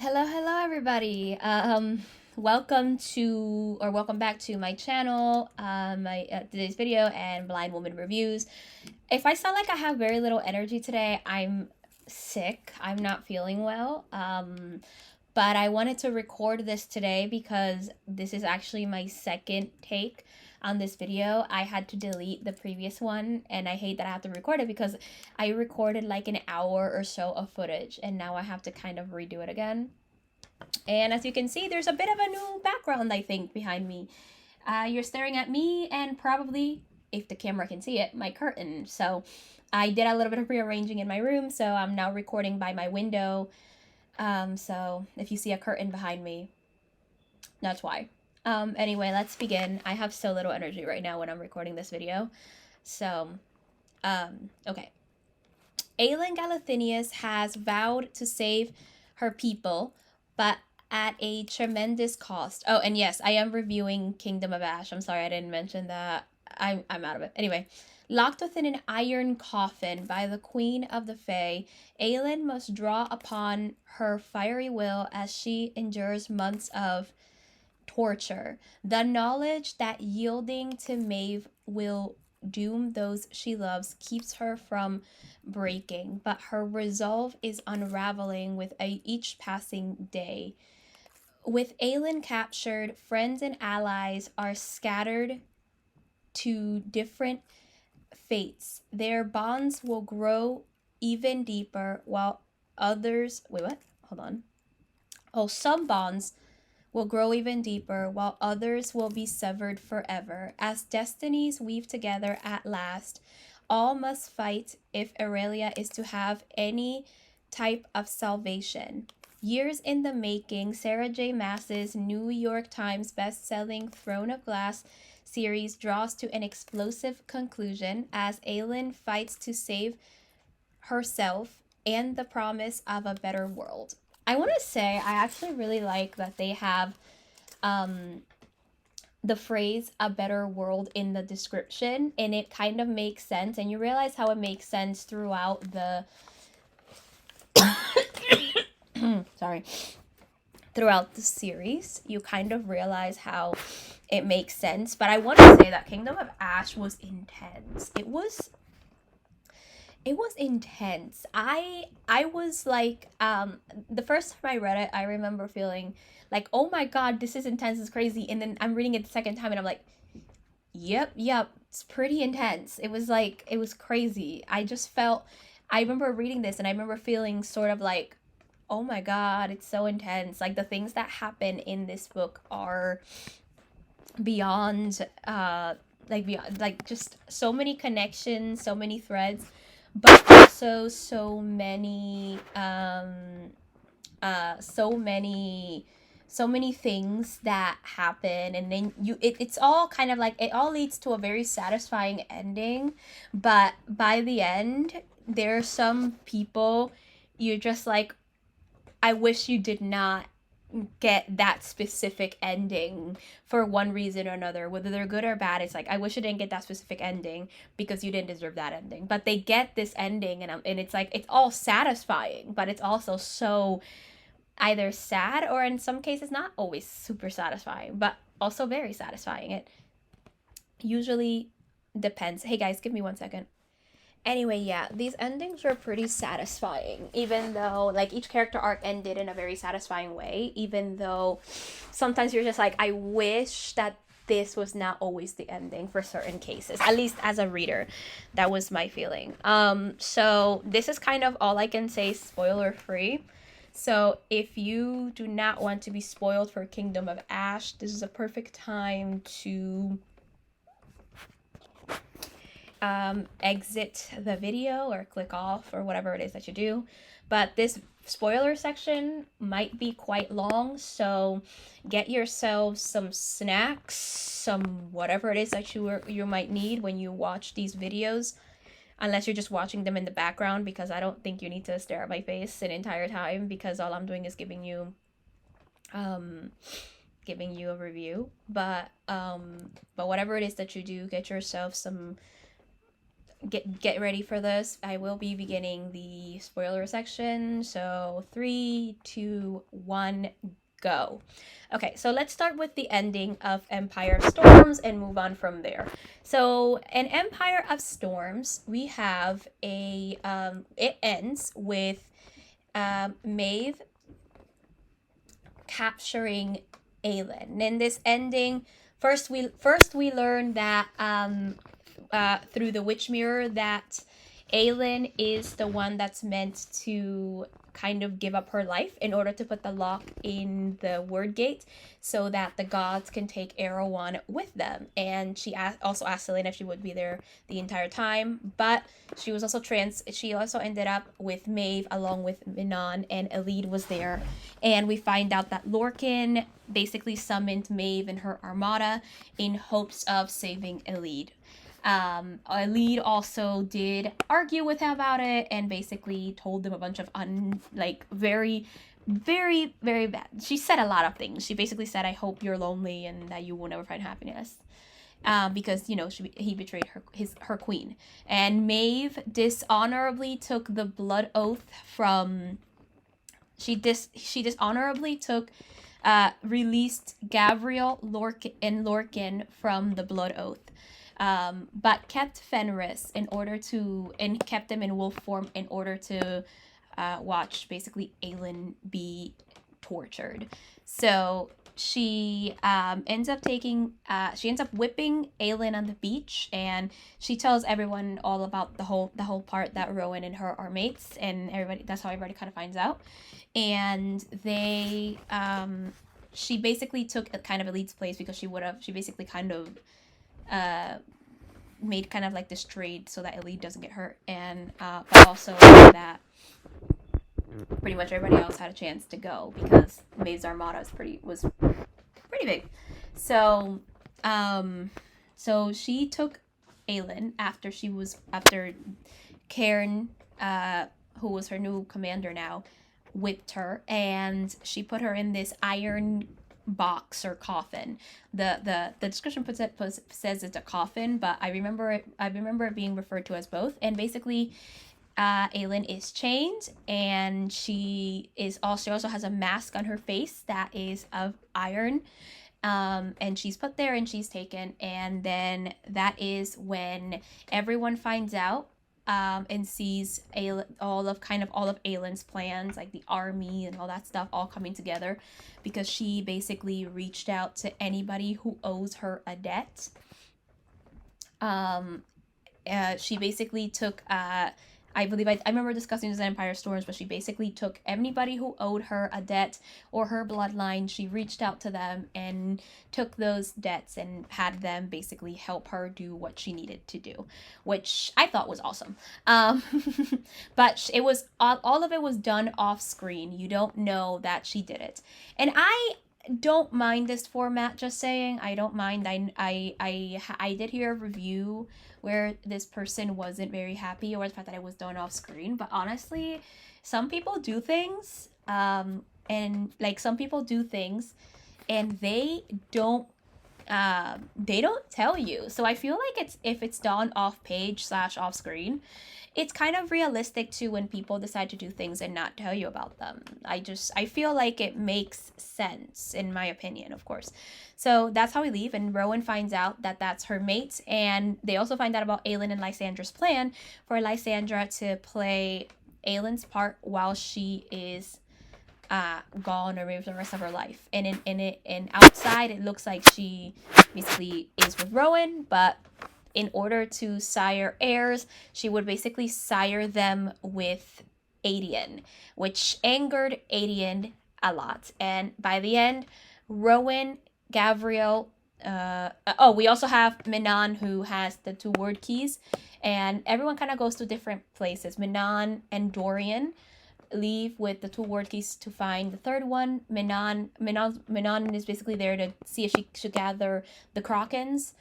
Hello, everybody. Welcome back to my channel, my today's video and Blind Woman Reviews. If I sound like I have very little energy today, I'm sick. I'm not feeling well. But I wanted to record this today because this is actually my second take on this video. I had to delete the previous one, and I hate that I have to record it because I recorded like an hour or so of footage, and now I have to kind of redo it again. And as you can see, there's a bit of a new background, I think, behind me. You're staring at me and probably, if the camera can see it, my curtain. So I did a little bit of rearranging in my room, so I'm now recording by my window. So if you see a curtain behind me, that's why. Anyway, let's begin. I have so little energy right now when I'm recording this video. So, okay. Aelin Galathynius has vowed to save her people, but at a tremendous cost. Oh, and yes, I am reviewing Kingdom of Ash. I'm sorry I didn't mention that. I'm out of it. Anyway, locked within an iron coffin by the Queen of the Fae, Aelin must draw upon her fiery will as she endures months of torture. The knowledge that yielding to Maeve will doom those she loves keeps her from breaking, but her resolve is unraveling with each passing day. With Aelin captured, friends and allies are scattered to different fates. Their bonds will grow even deeper while others. Wait, what? Hold on. Oh, some bonds will grow even deeper, while others will be severed forever. As destinies weave together at last, all must fight if Aurelia is to have any type of salvation. Years in the making, Sarah J. Maas's New York Times best-selling Throne of Glass series draws to an explosive conclusion as Aelin fights to save herself and the promise of a better world. I want to say I actually really like that they have the phrase "a better world" in the description, and it kind of makes sense, and you realize how it makes sense throughout the sorry, throughout the series. You kind of realize how it makes sense. But I want to say that Kingdom of Ash was intense. It was intense. I was like, the first time I read it, I remember feeling like, oh my god, this is intense, it's crazy. And then I'm reading it the second time and I'm like, yep, it's pretty intense. It was crazy. I remember reading this and I remember feeling sort of like, oh my god, it's so intense. Like the things that happen in this book are beyond beyond, like, just so many connections, so many threads, but also so many things that happen, and then it's all kind of like, it all leads to a very satisfying ending. But by the end, there are some people you're just like, I wish you did not get that specific ending for one reason or another, whether they're good or bad. It's like, I wish I didn't get that specific ending because you didn't deserve that ending. But they get this ending, and it's like, it's all satisfying, but it's also so either sad, or in some cases not always super satisfying, but also very satisfying. It usually depends. Hey guys, give me 1 second. Anyway, yeah, these endings were pretty satisfying, even though, like, each character arc ended in a very satisfying way, even though sometimes you're just like, I wish that this was not always the ending for certain cases. At least as a reader, that was my feeling. So this is kind of all I can say spoiler free. So if you do not want to be spoiled for Kingdom of Ash, this is a perfect time to exit the video or click off or whatever it is that you do. But this spoiler section might be quite long, so get yourself some snacks, some whatever it is that you might need when you watch these videos, unless you're just watching them in the background, because I don't think you need to stare at my face an entire time, because all I'm doing is giving you a review. But whatever it is that you do, get yourself some get ready for this. I will be beginning the spoiler section. So 3, 2, 1, go. Okay, so let's start with the ending of Empire of Storms and move on from there. So in Empire of Storms, we have it ends with Maeve capturing Aelin. In this ending, first we learn that through the witch mirror that Aelin is the one that's meant to kind of give up her life in order to put the lock in the word gate so that the gods can take Erewhon with them. And she also asked Selena if she would be there the entire time, but she was also she also ended up with Maeve along with Minon, and Elide was there. And we find out that Lorcan basically summoned Maeve and her armada in hopes of saving Elide. Elide also did argue with him about it and basically told them a bunch of very, very, very bad. She said a lot of things. She basically said, "I hope you're lonely and that you will never find happiness." Because he betrayed her queen. And Maeve dishonorably took the blood oath from. She dishonorably took. Released Gavriel, Lorcan from the blood oath. But kept Fenris and kept them in wolf form in order to watch basically Aelin be tortured. So she ends up whipping Aelin on the beach, and she tells everyone all about the whole part that Rowan and her are mates, and that's how everybody kind of finds out. And she basically took a kind of Elide's place because she basically kind of made kind of like this trade so that Elide doesn't get hurt, and but also that pretty much everybody else had a chance to go because Maeve's armada was pretty big. So she took Aelin after Cairn, who was her new commander now, whipped her, and she put her in this iron box or coffin. The description says it's a coffin, but I remember it being referred to as both. And basically, Aelin is chained, and she also has a mask on her face that is of iron. And she's put there and she's taken, and then that is when everyone finds out and sees all of Aelin's plans, like the army and all that stuff all coming together, because she basically reached out to anybody who owes her a debt. She basically took I believe I remember discussing this in Empire Storms, but she basically took anybody who owed her a debt or her bloodline. She reached out to them and took those debts and had them basically help her do what she needed to do, which I thought was awesome. But it was all of it was done off screen. You don't know that she did it, and I don't mind this format. Just saying, I don't mind. I did hear a review where this person wasn't very happy over the fact that it was done off screen, but honestly, some people do things and they don't tell you. So I feel like if it's done off page / off screen, it's kind of realistic too when people decide to do things and not tell you about them. I feel like it makes sense, in my opinion, of course. So that's how we leave, and Rowan finds out that that's her mate, and they also find out about Aidan and Lysandra's plan for Lysandra to play Aelin's part while she is gone or maybe for the rest of her life. And outside it looks like she basically is with Rowan, but in order to sire heirs, she would basically sire them with Aidan, which angered Aidan a lot. And by the end, Rowan, Gavriel, we also have Minon, who has the 2 word keys, and everyone kind of goes to different places. Minon and Dorian leave with the 2 word keys to find the third one. Minon is basically there to see if she should gather the Krakens,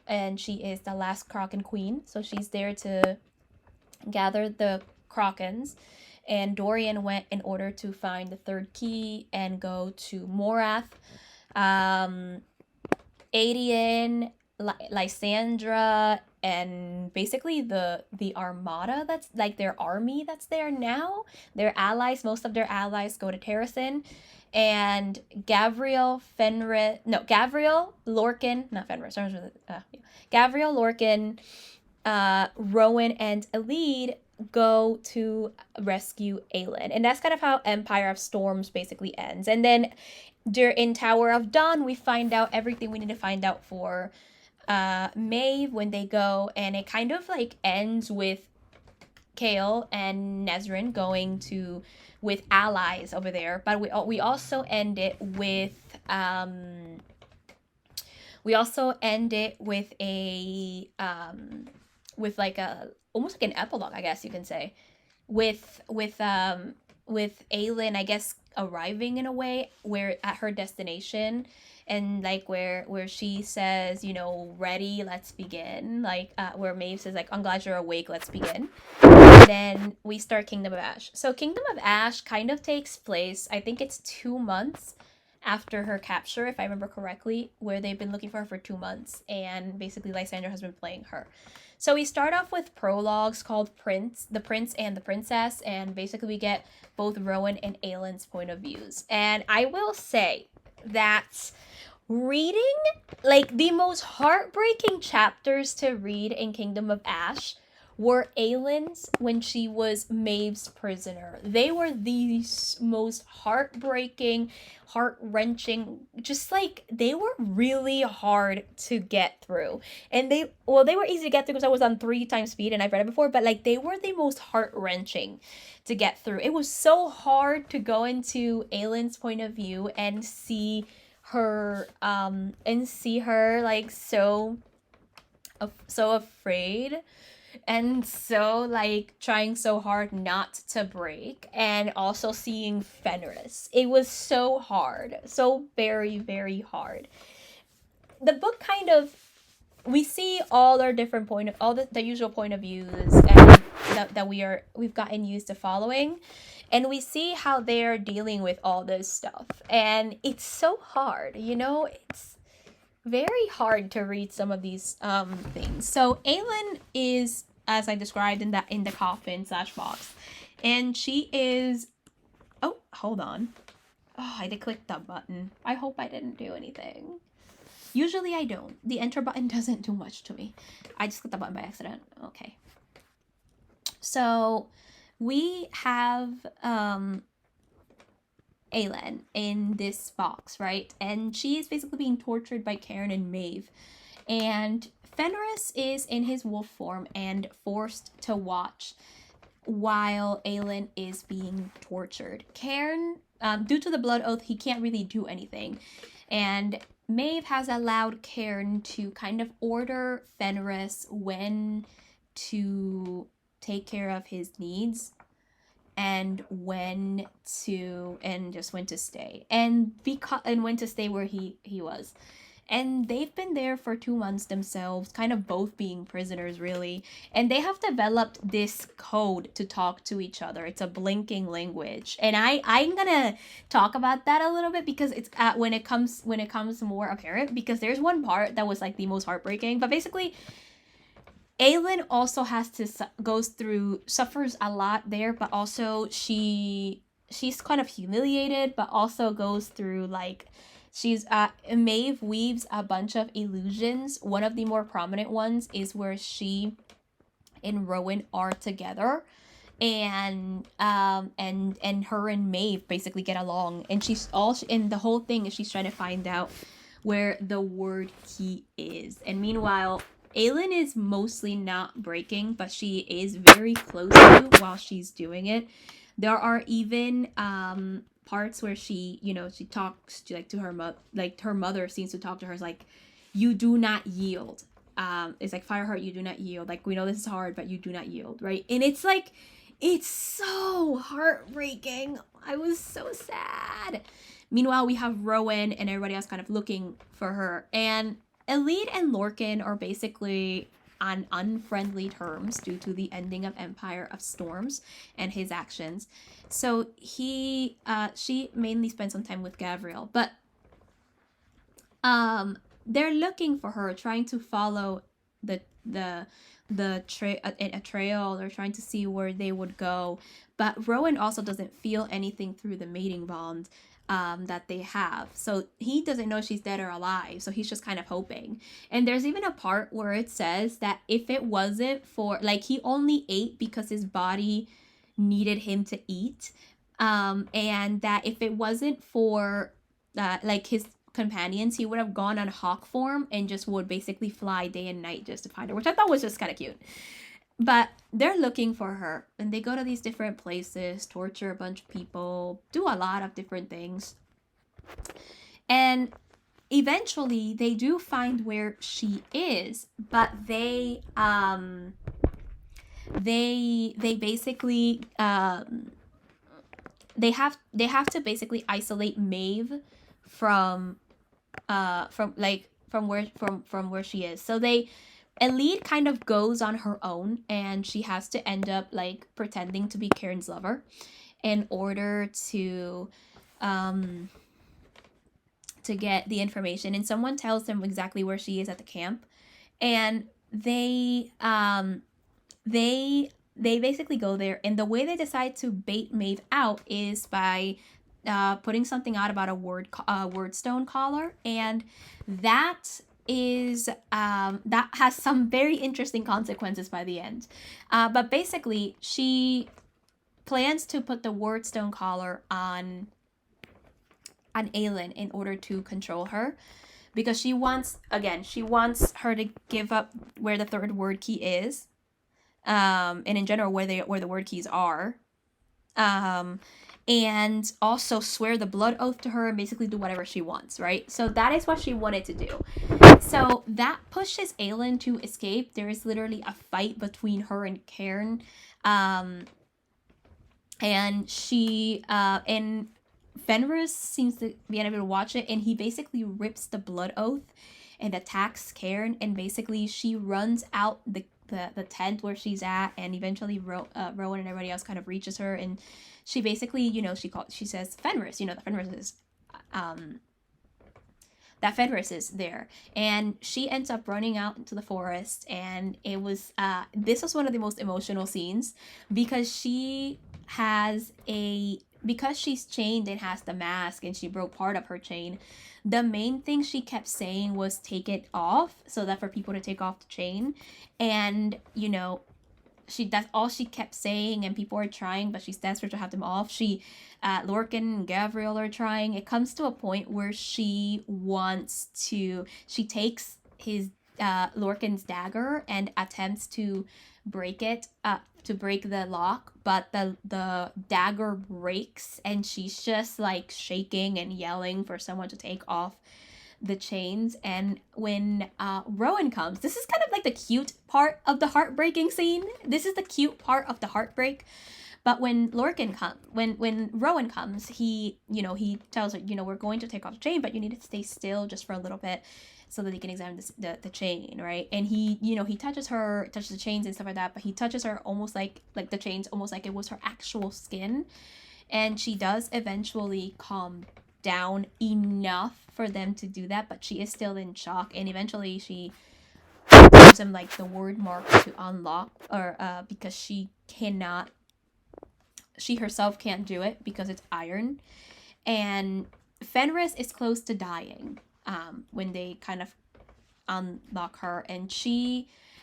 and she is the last Kraken queen, so she's there to gather the Krakens. And Dorian went in order to find the 3rd key and go to Morath. Aidan, Lysandra, and basically the armada that's like their army that's there now, their allies, most of their allies go to Terracin, and Gavriel, Lorcan, not Fenris, Gavriel, Lorcan, Rowan, and Elide go to rescue Aelin. And that's kind of how Empire of Storms basically ends. And then in Tower of Dawn, we find out everything we need to find out for Maeve when they go, and it kind of like ends with Kale and Nezrin going to with allies over there, but we also end it with a with like a almost like an epilogue, I guess you can say, with Aelin, I guess, arriving in a way where at her destination, and like where she says, you know, ready, let's begin, like where Maeve says like, I'm glad you're awake, let's begin. And then we start Kingdom of Ash. So Kingdom of Ash kind of takes place, I think it's 2 months after her capture, if I remember correctly, where they've been looking for her for 2 months, and basically Lysandra has been playing her. So we start off with prologues called The Prince and the Princess, and basically we get both Rowan and Aelin's point of views. And I will say that reading, like, the most heartbreaking chapters to read in Kingdom of Ash were Aelin's when she was Maeve's prisoner. They were the most heartbreaking, heart-wrenching, just like, they were really hard to get through. And they were easy to get through because I was on 3 times speed and I've read it before, but like, they were the most heart-wrenching to get through. It was so hard to go into Aelin's point of view and see her like so afraid, and so like trying so hard not to break, and also seeing Fenris. It was so hard, so very, very hard. The book kind of, we see all our different all the usual point of views, and that we've gotten used to following, and we see how they're dealing with all this stuff, and it's so hard, you know, it's very hard to read some of these things. So Aelin is, as I described, in the coffin / box, and she is, oh, hold on, I did click the button. I hope I didn't do anything. Usually I don't. The enter button doesn't do much to me. I just clicked the button by accident. Okay. So we have Aelin in this box, right? And she is basically being tortured by Cairn and Maeve. And Fenris is in his wolf form and forced to watch while Aelin is being tortured. Cairn, due to the blood oath, he can't really do anything. And Maeve has allowed Cairn to kind of order Fenris when to take care of his needs and when to stay, and when to stay where he was. And they've been there for 2 months themselves, kind of both being prisoners, really. And they have developed this code to talk to each other. It's a blinking language. And I'm gonna talk about that a little bit because it's when it comes more apparent, because there's one part that was like the most heartbreaking. But basically, Aelin also suffers a lot there, but also she's kind of humiliated, but also goes through like, Maeve weaves a bunch of illusions. One of the more prominent ones is where she and Rowan are together, and her and Maeve basically get along, and the whole thing is she's trying to find out where the word key is. And meanwhile, Aelin is mostly not breaking, but she is very close to while she's doing it. There are even parts where she talks to her mother, like her mother seems to talk to her as like, you do not yield. It's like, Fireheart, you do not yield. Like, we know this is hard, but you do not yield, right? And it's like, it's so heartbreaking. I was so sad. Meanwhile, we have Rowan and everybody else kind of looking for her. And Elide and Lorcan are basically on unfriendly terms due to the ending of Empire of Storms and his actions. So she mainly spends some time with Gavriel, but they're looking for her, trying to follow a trail. They're trying to see where they would go, but Rowan also doesn't feel anything through the mating bond that they have. So he doesn't know she's dead or alive. So he's just kind of hoping. And there's even a part where it says that if it wasn't for, like, he only ate because his body needed him to eat. And that if it wasn't for like his companions, he would have gone on hawk form and just would basically fly day and night just to find her, which I thought was just kind of cute. But they're looking for her, and they go to these different places, torture a bunch of people, do a lot of different things. And eventually they do find where she is, but they basically they have to basically isolate Maeve from where she is. So Elite kind of goes on her own, and she has to end up like pretending to be Karen's lover in order to get the information. And someone tells them exactly where she is at the camp, and they basically go there. And the way they decide to bait Maeve out is by putting something out about a wordstone collar, and that is that has some very interesting consequences by the end. But basically, she plans to put the wordstone collar on Aelin in order to control her, because she wants her to give up where the third word key is, and in general where the word keys are, and also swear the blood oath to her and basically do whatever she wants, right? So that is what she wanted to do. So that pushes Aelin to escape. There is literally a fight between her and Cairn, and she and Fenris seems to be unable to watch it, and he basically rips the blood oath and attacks Cairn, and basically she runs out the tent where she's at, and eventually Rowan and everybody else kind of reaches her, and she basically, she says Fenris, that Fenris is there, and she ends up running out into the forest. And it was this was one of the most emotional scenes, because she's chained and has the mask, and she broke part of her chain. The main thing she kept saying was take it off, so that for people to take off the chain. And that's all she kept saying, and people are trying, but she's desperate to have them off. Lorcan and Gabriel are trying. It comes to a point where she takes his Lorcan's dagger and attempts to break it, to break the lock, but the dagger breaks, and she's just like shaking and yelling for someone to take off the chains. And when Rowan comes, this is kind of like the cute part of the heartbreaking scene. This is the cute part of the heartbreak. But when when Rowan comes, he tells her, we're going to take off the chain, but you need to stay still just for a little bit so that they can examine the chain, right? And he touches the chains and stuff like that, but he touches her almost like the chains, almost like it was her actual skin. And she does eventually calm down enough for them to do that, but she is still in shock. And eventually she gives him like the word mark to unlock, or because she herself can't do it because it's iron. And Fenris is close to dying when they kind of unlock her. And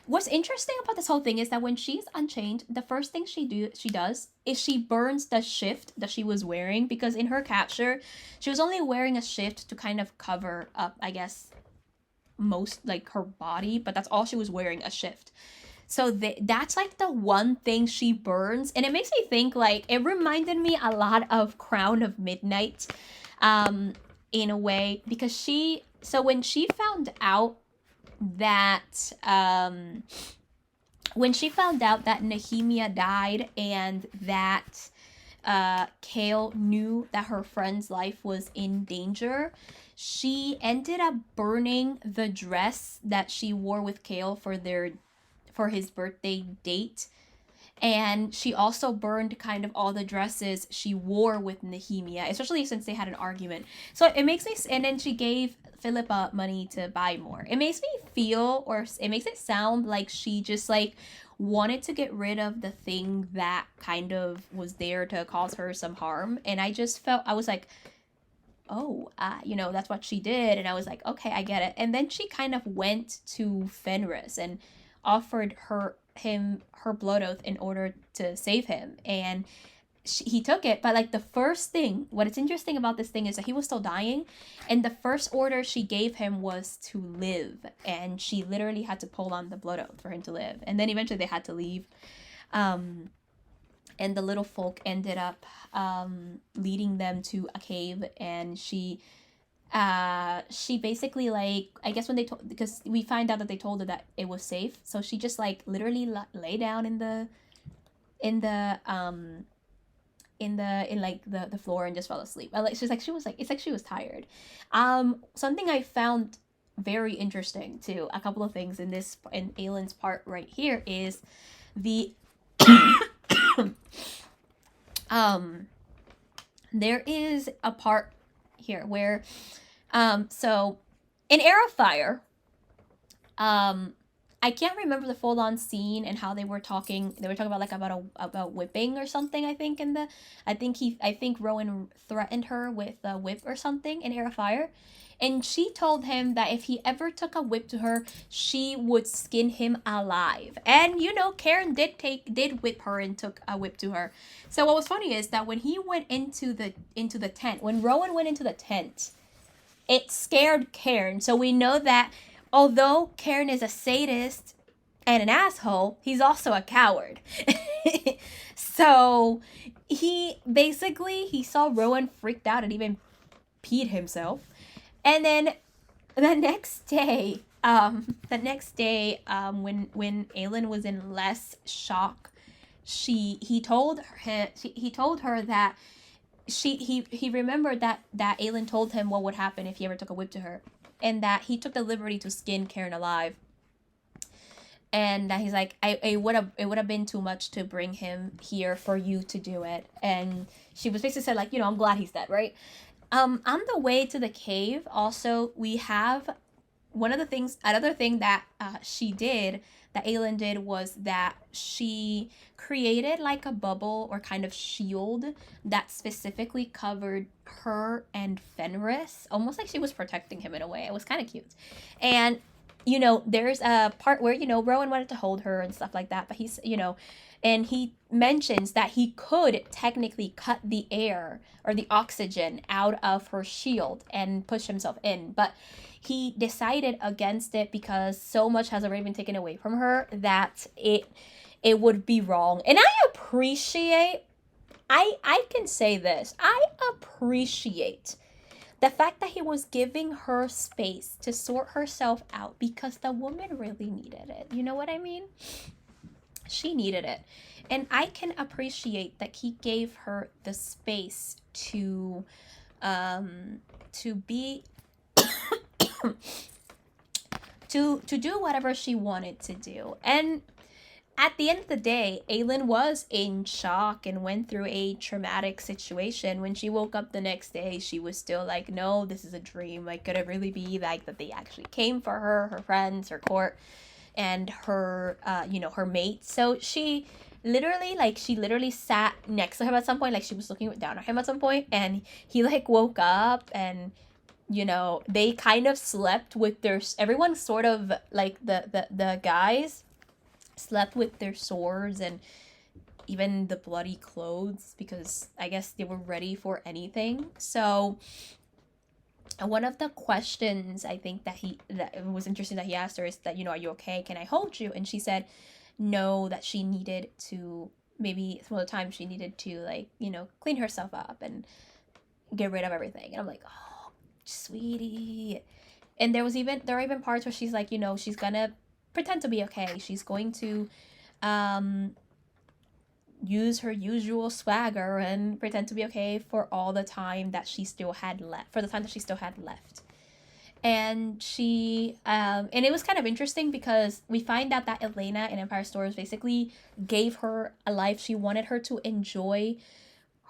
what's interesting about this whole thing is that when she's unchained, the first thing she does is she burns the shift that she was wearing, because in her capture she was only wearing a shift to kind of cover up, I guess, most like her body, but that's all she was wearing, a shift. So that's like the one thing she burns, and it makes me think, like, it reminded me a lot of Crown of Midnight in a way, because when she found out that Nehemia died, and that Kale knew that her friend's life was in danger, she ended up burning the dress that she wore with Kale for his birthday date. And she also burned kind of all the dresses she wore with Nehemia, especially since they had an argument. So it makes me, and then she gave Philippa money to buy more. It makes me feel, or it makes it sound like she just like wanted to get rid of the thing that kind of was there to cause her some harm. And I just felt, I was like, oh, that's what she did. And I was like, okay, I get it. And then she kind of went to Fenris and offered him her blood oath in order to save him. And he took it. But like the first thing, what is interesting about this thing is that he was still dying. And the first order she gave him was to live. And she literally had to pull on the blood oath for him to live. And then eventually they had to leave. And the little folk ended up leading them to a cave, and she basically, like, I guess when they told, because we find out that they told her that it was safe, so she just like literally lay down in the floor and just fell asleep. It's like she was tired. Something I found very interesting too, a couple of things in Aylin's part right here is the there is a part here where so in Heir of Fire, I can't remember the full on scene and how they were talking about like about whipping or something. I think Rowan threatened her with a whip or something in Heir of Fire. And she told him that if he ever took a whip to her, she would skin him alive. And Karen did whip her and took a whip to her. So what was funny is that when he went into the tent, when Rowan went into the tent, it scared Karen. So we know that although Karen is a sadist and an asshole, he's also a coward. So he saw Rowan freaked out and even peed himself. And then the next day, when Aelin was in less shock, he told her that he remembered that Aelin told him what would happen if he ever took a whip to her, and that he took the liberty to skin Karen alive. And he's like, it would have been too much to bring him here for you to do it. And she was basically said, like, I'm glad he's dead, right? On the way to the cave, also, we have another thing that Aelin did was that she created like a bubble or kind of shield that specifically covered her and Fenris, almost like she was protecting him in a way. It was kind of cute. And, there's a part where, Rowan wanted to hold her and stuff like that, but he's, and he mentions that he could technically cut the air or the oxygen out of her shield and push himself in. But he decided against it because so much has already been taken away from her that it would be wrong. And I can say this. I appreciate the fact that he was giving her space to sort herself out because the woman really needed it. You know what I mean? She needed it. And I can appreciate that he gave her the space to be to do whatever she wanted to do. And at the end of the day, Aelin was in shock and went through a traumatic situation. When she woke up the next day, she was still like, no, this is a dream. Like, could it really be like that they actually came for her friends, her court, and her her mate? So she literally sat next to him at some point, like she was looking down at him at some point, and he like woke up, and they kind of slept with everyone sort of like the guys slept with their swords and even the bloody clothes because I guess they were ready for anything. So one of the questions I think that was interesting that he asked her is that, are you okay? Can I hold you? And she said no, that she needed to, maybe some of the time she needed to like, clean herself up and get rid of everything. And I'm like, oh, sweetie. And there are even parts where she's like, she's gonna pretend to be okay. She's going to use her usual swagger and pretend to be okay for the time that she still had left. And she and it was kind of interesting because we find out that Elena in Empire Stores basically gave her a life. She wanted her to enjoy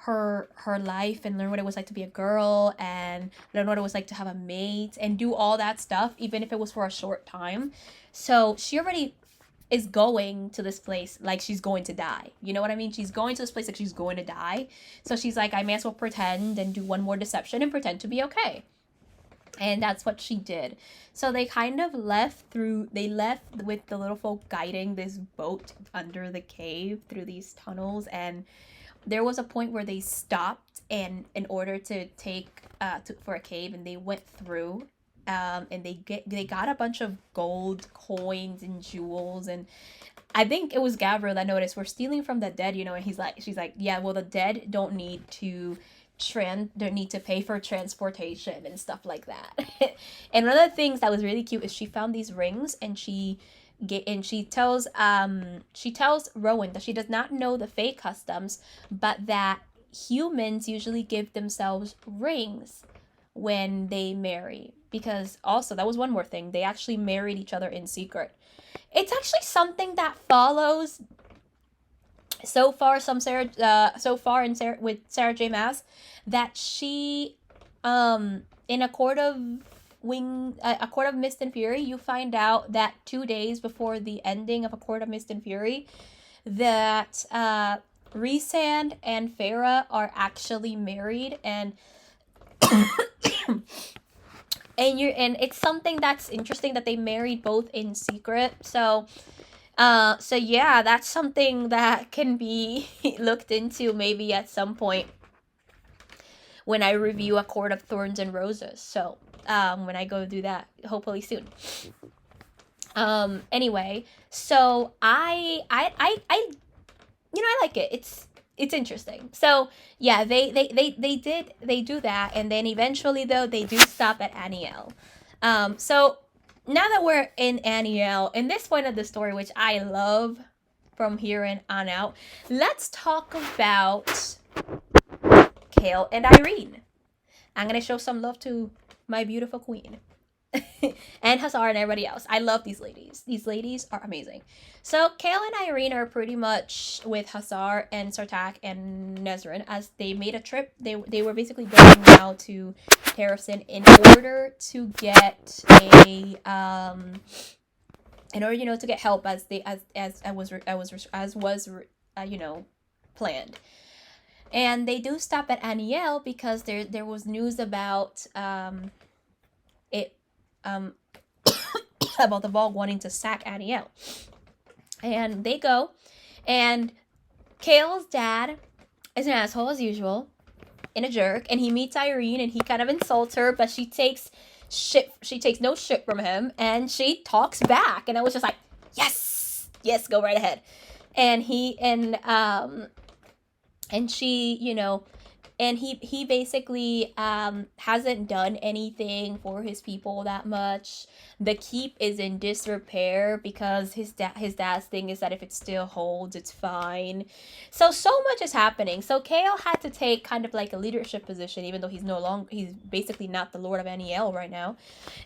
her life and learn what it was like to be a girl and learn what it was like to have a mate and do all that stuff, even if it was for a short time. So she already is going to this place like she's going to die. You know what I mean? She's going to this place like she's going to die. So she's like, I may as well pretend and do one more deception and pretend to be okay. And that's what she did. So they kind of they left with the little folk guiding this boat under the cave through these tunnels. And there was a point where they stopped and in order to take for a cave, and they went through and they got a bunch of gold coins and jewels. And I think it was Gabriel that noticed, we're stealing from the dead, you know. And she's like, yeah, well, the dead don't need to pay for transportation and stuff like that. And one of the things that was really cute is she found these rings, and she tells Rowan that she does not know the Fae customs, but that humans usually give themselves rings when they marry, because also that was one more thing, they actually married each other in secret. It's actually something that follows so far with Sarah J. Maas, that she in a court of Mist and Fury, you find out that 2 days before the ending of A Court of Mist and Fury, that Rhysand and Farah are actually married. And and it's something that's interesting that they married both in secret. So yeah, that's something that can be looked into maybe at some point when I review A Court of Thorns and Roses. So when I go do that, hopefully soon. Anyway, so I like it. It's interesting. So yeah, they do that, and then eventually though they do stop at Aniel. So now that we're in Aniel, in this point of the story, which I love from here on out, let's talk about Kale and Irene. I'm gonna show some love to my beautiful queen. And Hazar and everybody else. I love these ladies. These ladies are amazing. So Kale and Irene are pretty much with Hazar and Sartak and Nezrin as they made a trip. They were basically going now to Terrasen in order to get to get help as was planned. And they do stop at Aniel because there was news about about the Vogue wanting to sack Aniel. And they go, and Kale's dad is an asshole as usual, and a jerk, and he meets Irene and he kind of insults her, but she takes no shit from him, and she talks back, and I was just like, yes, go right ahead. And he he basically hasn't done anything for his people that much. The keep is in disrepair because his dad's thing is that if it still holds, it's fine. So much is happening. So Kale had to take kind of like a leadership position, even though he's basically not the Lord of Aniel right now.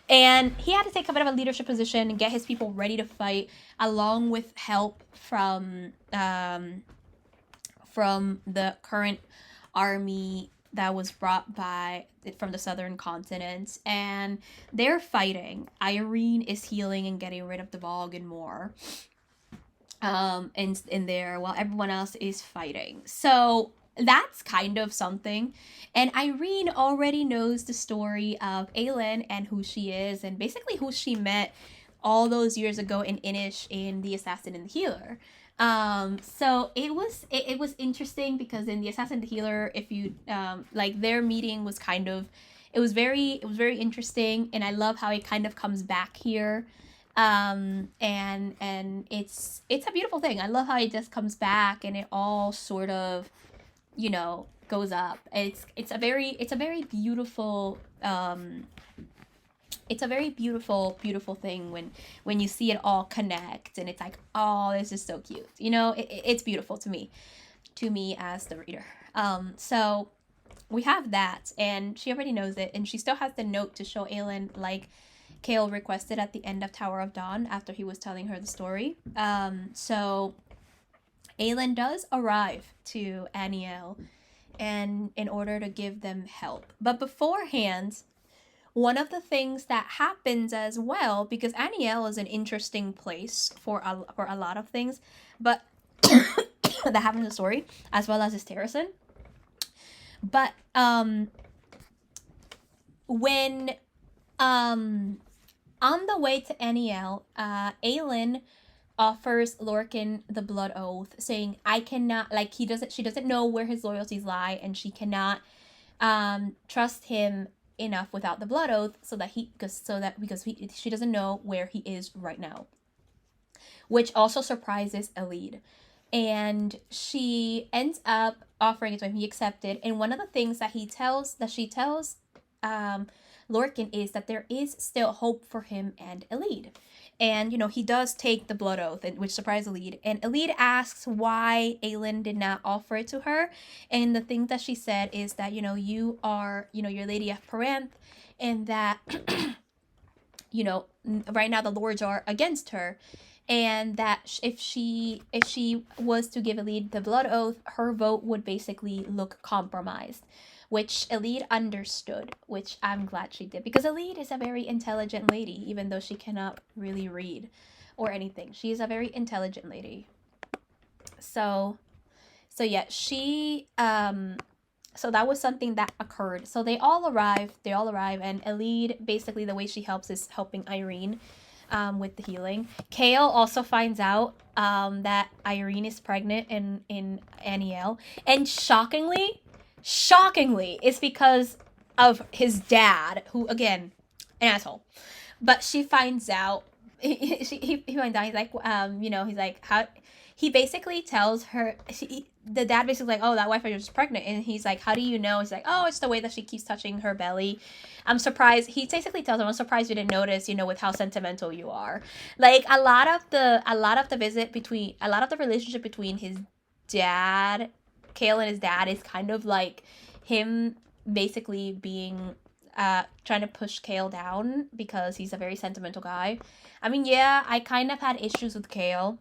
And he had to take a bit of a leadership position and get his people ready to fight, along with help from the current army that was brought from the southern continent. And they're fighting. Irene is healing and getting rid of the Vogue and more in there, while everyone else is fighting. So that's kind of something. And Irene already knows the story of Aelin and who she is, and basically who she met all those years ago in Inish in The Assassin and the Healer. So it was interesting because in The Assassin and the Healer, if you their meeting was it was very interesting, and I love how it kind of comes back here. And it's a beautiful thing. I love how it just comes back and it all sort of goes up. It's a very beautiful it's a very beautiful thing when you see it all connect, and it's like, oh, this is so cute. It's beautiful to me as the reader. So we have that, and she already knows it, and she still has the note to show Aelin, like Kale requested at the end of Tower of Dawn after he was telling her the story. So Aelin does arrive to Aniel, and in order to give them help. But beforehand, one of the things that happens as well, because Aniel is an interesting place for a lot of things, but that happens in the story, as well as Terrason. But when on the way to Aniel, Aelin offers Lorcan the blood oath, saying, "I cannot, like, she doesn't know where his loyalties lie, and she cannot trust him enough without the blood oath, because she doesn't know where he is right now," which also surprises Elide. And she ends up offering it to him. He accepted, and one of the things that she tells Lorcan is that there is still hope for him and Elide. And, he does take the blood oath, which surprised Elide. And Elide asks why Aelin did not offer it to her. And the thing that she said is that, you are, your Lady of Paranth, and that, right now the lords are against her. And that if she was to give Elide the blood oath, her vote would basically look compromised, which Elide understood, which I'm glad she did, because Elide is a very intelligent lady, even though she cannot really read or anything. She is a very intelligent lady. So yeah, so that was something that occurred. So they all arrive, and Elide, basically the way she helps is helping Irene with the healing. Kale also finds out that Irene is pregnant in Aniel, and shockingly, it's because of his dad, who, again, an asshole. But she finds out. He finds out. He's like, he's like, how. He basically tells her. The dad basically like, oh, that wife is pregnant, and he's like, how do you know? He's like, oh, it's the way that she keeps touching her belly. I'm surprised. He basically tells him, I'm surprised you didn't notice, with how sentimental you are. Like, a lot of the relationship between his dad, Kale, and his dad is kind of like him basically being trying to push Kale down because he's a very sentimental guy. I mean, yeah, I kind of had issues with Kale.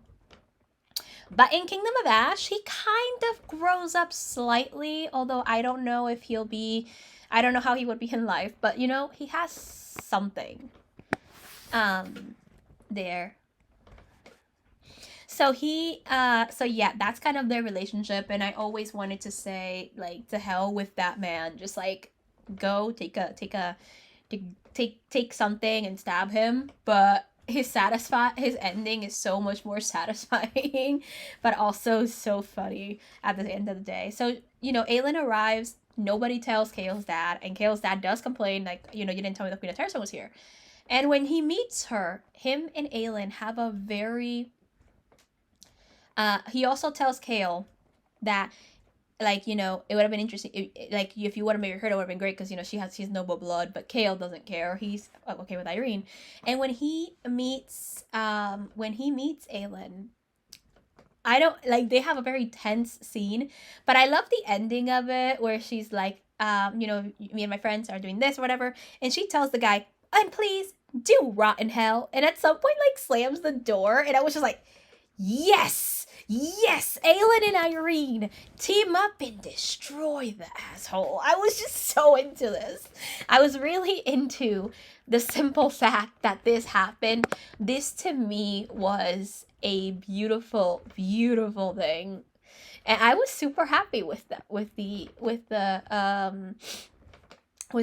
But in Kingdom of Ash, he kind of grows up slightly, although I don't know if I don't know how he would be in life, but, he has something there. So yeah, that's kind of their relationship, and I always wanted to say, like, to hell with that man. Just, like, go take something and stab him, but his ending is so much more satisfying, but also so funny at the end of the day. So, Aelin arrives, nobody tells Kale's dad, and Kale's dad does complain, like, you didn't tell me the Queen of Terrason was here. And when he meets her, him and Aelin have a very... he also tells Kale that, like, it would have been interesting, if you would have married her, it would have been great, because, she has noble blood, but Kale doesn't care. He's okay with Irene. And when he meets Aelin, I don't, like, they have a very tense scene, but I love the ending of it, where she's like, me and my friends are doing this or whatever, and she tells the guy, and please, do rot in hell, and at some point, like, slams the door, and I was just like, yes, Aelin and Irene team up and destroy the asshole. I was just so into this. I was really into the simple fact that this happened. This, to me, was a beautiful, beautiful thing, and I was super happy with that. With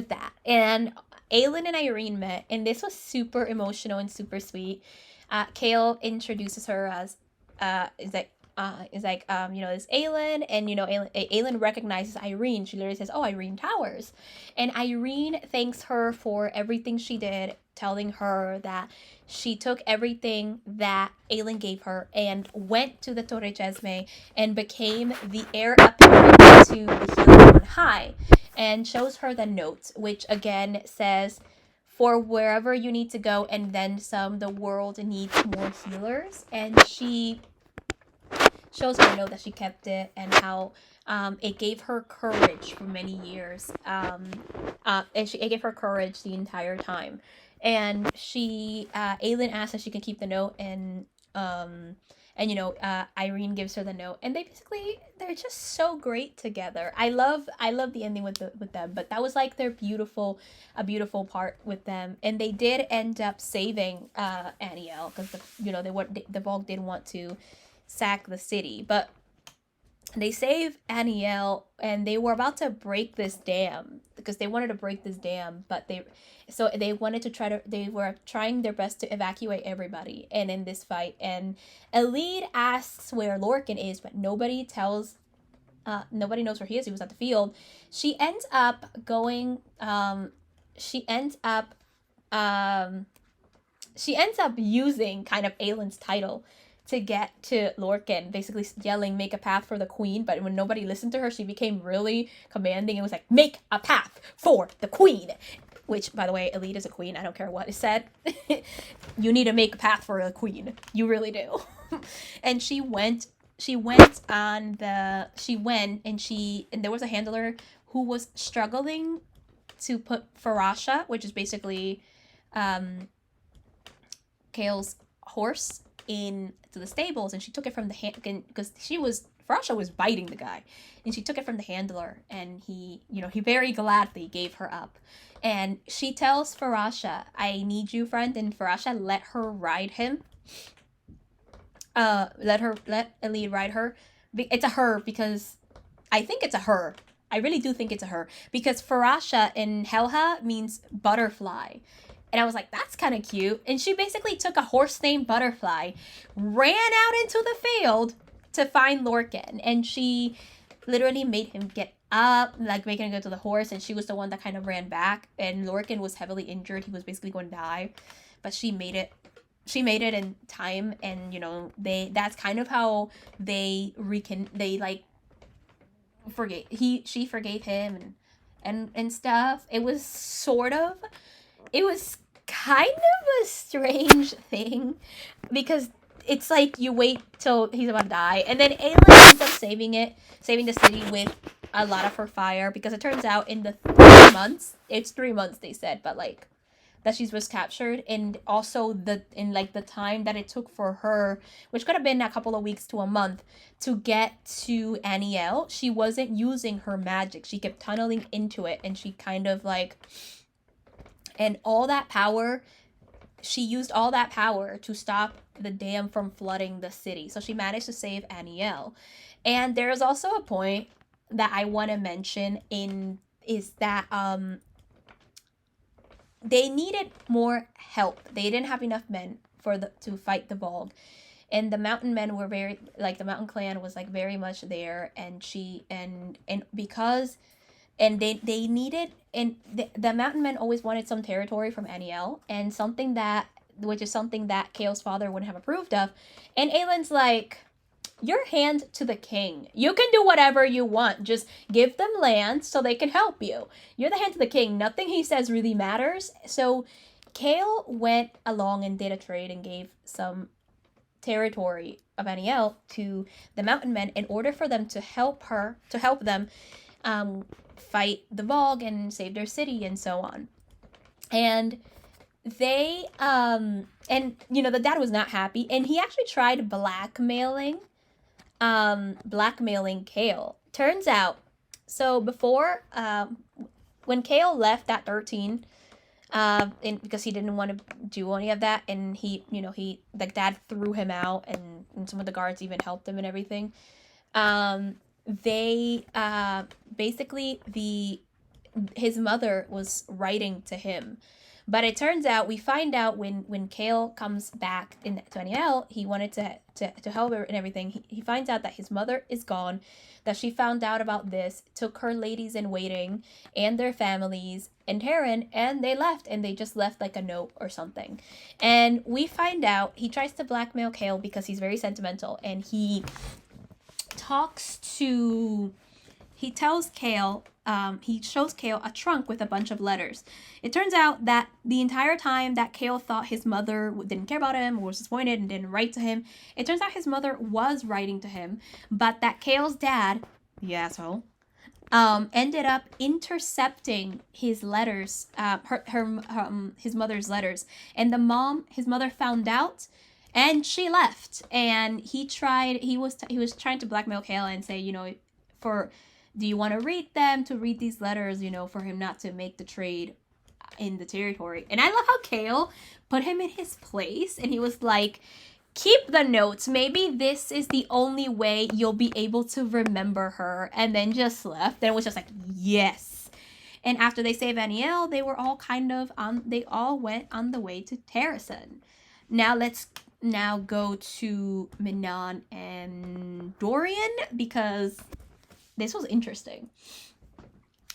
that, and Aelin and Irene met, and this was super emotional and super sweet. Kale introduces her as is like it's Aelin, and Aelin recognizes Irene. She literally says, oh, Irene Towers, and Irene thanks her for everything she did, telling her that she took everything that Aelin gave her and went to the Torre Jesme and became the heir apparent to the healer on high, and shows her the note, which again says, for wherever you need to go and then some, the world needs more healers. And she shows her note that she kept it, and how it gave her courage for many years. It gave her courage the entire time. And Aelin asks if she can keep the note, Irene gives her the note, and they're just so great together. I love the ending with them, but that was like a beautiful part with them. And they did end up saving Aniel, because the Vogue didn't want to sack the city, but they save Aniel, and they were about to break this dam, because they wanted to break this dam, but they wanted to they were trying their best to evacuate everybody. And in this fight, and Elide asks where Lorcan is, but nobody knows where he is. He was at the field. She ends up using kind of Aelin's title to get to Lorcan, basically yelling, "Make a path for the queen." But when nobody listened to her, she became really commanding and was like, "Make a path for the queen." Which, by the way, Elide is a queen. I don't care what is said. You need to make a path for a queen. You really do. And and there was a handler who was struggling to put Farasha, which is basically Kale's horse, into the stables, and she took it from the hand, because Farasha was biting the guy, and she took it from the handler, and he very gladly gave her up. And she tells Farasha, "I need you, friend," and Farasha let her ride him. Let Elide ride her. It's a her, because I think it's a her. I really do think it's a her, because Farasha in Helha means butterfly. And I was like, that's kind of cute. And she basically took a horse named Butterfly, ran out into the field to find Lorcan. And she literally made him get up, like making him go to the horse. And she was the one that kind of ran back. And Lorcan was heavily injured. He was basically going to die. But she made it in time. And, that's kind of how she forgave him and stuff. It was kind of a strange thing, because it's like you wait till he's about to die, and then Aelin ends up saving the city with a lot of her fire, because it turns out in the 3 months, it's 3 months they said, but like that she was captured, and also the time that it took for her, which could have been a couple of weeks to a month, to get to Aniel, she wasn't using her magic. She kept tunneling into it, and she kind of and all that power, she used all that power to stop the dam from flooding the city. So she managed to save Aniel. And there's also a point that I want to mention is that they needed more help. They didn't have enough men to fight the Vogue. And the mountain men were the mountain clan was very much there, and they needed, and the mountain men always wanted some territory from Aniel, and which is something that Kale's father wouldn't have approved of. And Aelin's like, "Your hand to the king. You can do whatever you want. Just give them land so they can help you. You're the hand to the king. Nothing he says really matters." So Kale went along and did a trade and gave some territory of Aniel to the mountain men in order for them to help them fight the Vogue and save their city and so on. And they the dad was not happy, and he actually tried blackmailing Kale. Turns out, so before when Kale left at 13, because he didn't want to do any of that, and the dad threw him out, and some of the guards even helped him and everything. His mother was writing to him, but it turns out, we find out when Kale comes back to Aniel, he wanted to help her and everything. He finds out that his mother is gone, that she found out about this, took her ladies in waiting and their families and Taryn, and they left, and they just left a note or something. And we find out he tries to blackmail Kale because he's very sentimental, and he talks to he tells Kale, he shows Kale a trunk with a bunch of letters. It turns out that the entire time that Kale thought his mother didn't care about him or was disappointed and didn't write to him, it turns out his mother was writing to him, but that Kale's dad, the asshole, ended up intercepting his letters, his mother's letters, and his mother found out, and she left. And he was trying to blackmail Kale and say, do you want to read these letters, for him not to make the trade in the territory. And I love how Kale put him in his place, and he was like, keep the notes. Maybe this is the only way you'll be able to remember her. And then just left. And it was just like, yes. And after they saved Aniel, they were all they all went on the way to Terrasen. Now let's go to Manon and Dorian, because this was interesting.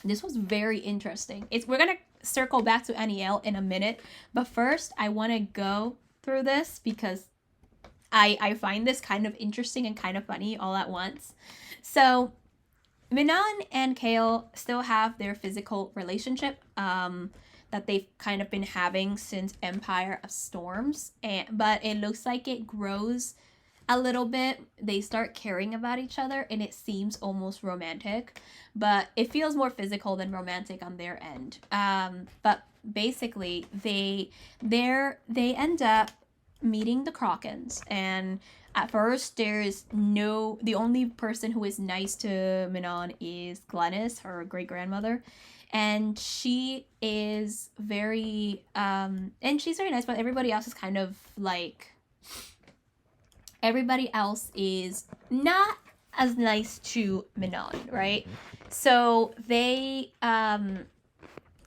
This was very interesting. We're going to circle back to Aniel in a minute. But first, I want to go through this because I find this kind of interesting and kind of funny all at once. So, Manon and Kale still have their physical relationship that they've kind of been having since Empire of Storms. But it looks like it grows a little bit. They start caring about each other, and it seems almost romantic. But it feels more physical than romantic on their end. But basically, they end up meeting the Krakens, and at first the only person who is nice to Manon is Glennis, her great grandmother, and she is very she's very nice, but everybody else is kind of like, everybody else is not as nice to Manon, right? So they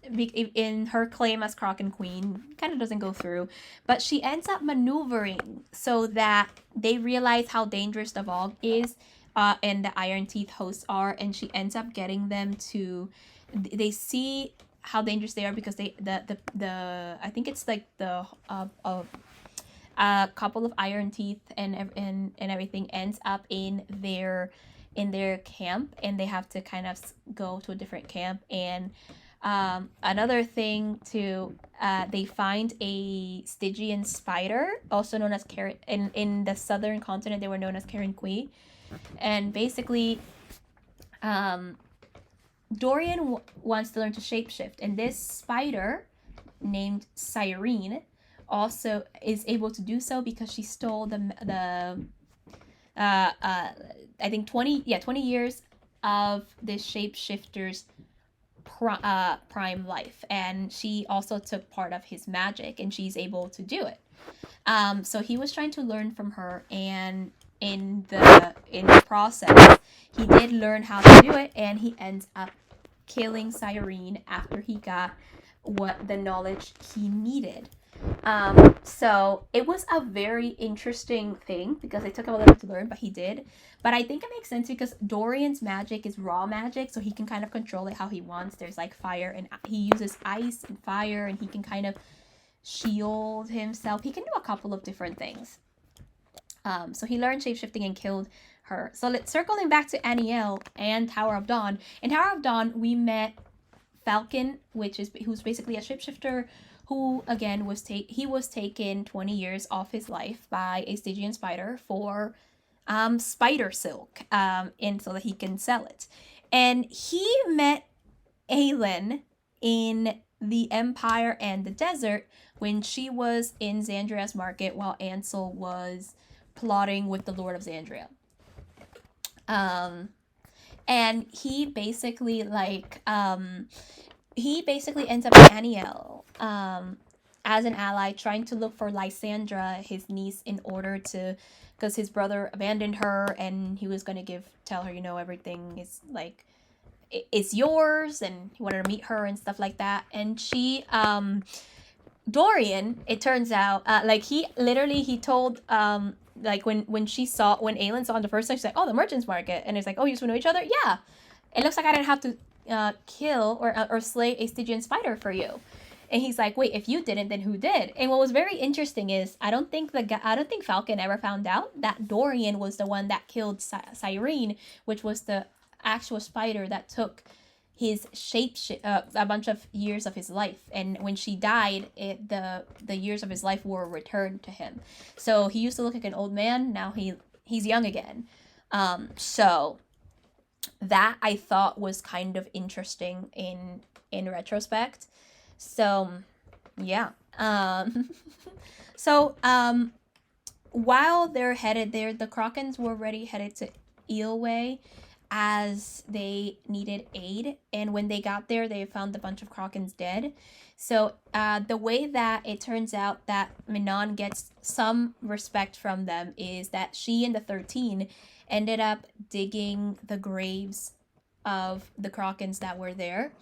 in her claim as Kraken Queen kind of doesn't go through, but she ends up maneuvering so that they realize how dangerous the Vogue is, and the Iron Teeth hosts are, and she ends up getting them to, they see how dangerous they are because the I think it's like the a couple of Iron Teeth and everything ends up in their camp, and they have to kind of go to a different camp. And another thing too, they find a Stygian spider, also known as Karen. In the southern continent, they were known as Karen Kui. And basically, Dorian wants to learn to shapeshift, and this spider named Cyrene also is able to do so because she stole the I think 20 years of this shapeshifter's prime life, and she also took part of his magic, and she's able to do it. So he was trying to learn from her, and in the process, he did learn how to do it, and he ends up killing Cyrene after he got the knowledge he needed. So it was a very interesting thing because it took him a little to learn, but he did. But I think it makes sense because Dorian's magic is raw magic, so he can kind of control it how he wants. There's like fire, and he uses ice and fire, and he can kind of shield himself. He can do a couple of different things. So he learned shapeshifting and killed her. So circling back to Aniel and Tower of Dawn. In Tower of Dawn, we met Falcon, who's basically a shapeshifter, who again was taken 20 years off his life by a Stygian spider for spider silk, and so that he can sell it. And he met Aelin in the Empire and the Desert when she was in Xandria's market while Ansel was plotting with the Lord of Xandria. And he basically ends up with Aniel as an ally, trying to look for Lysandra, his niece, in order to, because his brother abandoned her, and he was going to tell her, everything is like, it's yours, and he wanted to meet her and stuff like that. And she, Dorian, it turns out, he told, when Aelin saw him the first time, she's like, oh, the merchant's market. And it's like, oh, you just know each other? Yeah. It looks like I didn't have to kill or slay a Stygian spider for you. And he's like, wait, if you didn't, then who did? And what was very interesting is I don't think Falcon ever found out that Dorian was the one that killed Cyrene, which was the actual spider that took his a bunch of years of his life, and when she died, the years of his life were returned to him. So he used to look like an old man. Now he's young again. So that I thought was kind of interesting in retrospect. So yeah. So while they're headed there, the Krakens were already headed to Eelway as they needed aid. And when they got there, they found a bunch of Krakens dead. So the way that it turns out that Manon gets some respect from them is that she and the 13 ended up digging the graves of the Krakens that were there.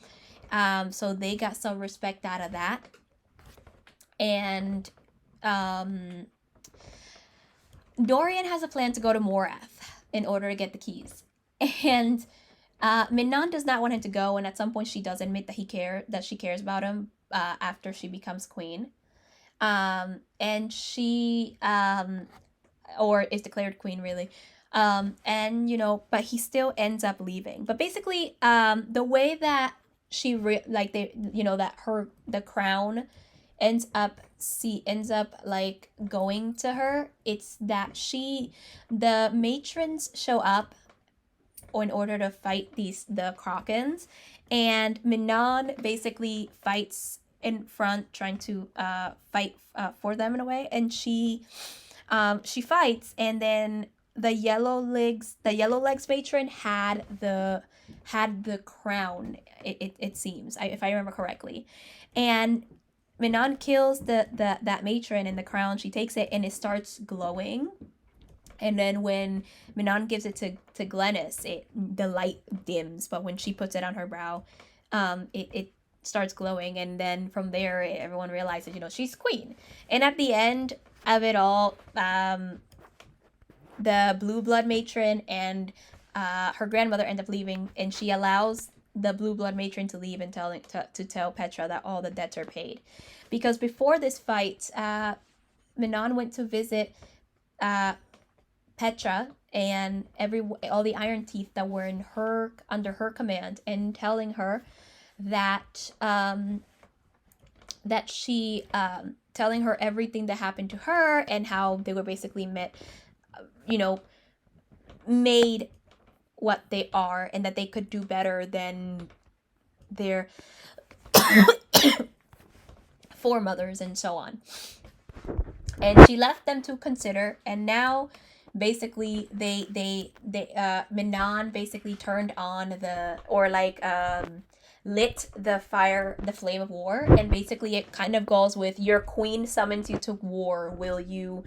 So they got some respect out of that. And Dorian has a plan to go to Morath in order to get the keys. And Manon does not want him to go, and at some point she does admit that she cares about him after she becomes queen. And she or is declared queen, really. And but he still ends up leaving. But basically, the way that the crown ends up like going to her, it's that the matrons show up in order to fight the Krakens, and Manon basically fights in front, trying to fight for them in a way, and she fights, and then the yellow legs matron had the crown, it seems, if I remember correctly, and Manon kills that matron, and the crown, she takes it and it starts glowing. And then when Manon gives it to Glennis, the light dims, but when she puts it on her brow, it starts glowing. And then from there, everyone realizes, she's queen. And at the end of it all, the blue blood matron and her grandmother end up leaving, and she allows the blue blood matron to leave and to tell Petra that all the debts are paid. Because before this fight, Manon went to visit Petra and all the Iron Teeth that were under her command, and telling her that she telling her everything that happened to her, and how they were basically made what they are, and that they could do better than their foremothers and so on. And she left them to consider, and now basically Manon basically turned on lit the flame of war, and basically it kind of goes with, your queen summons you to war, will you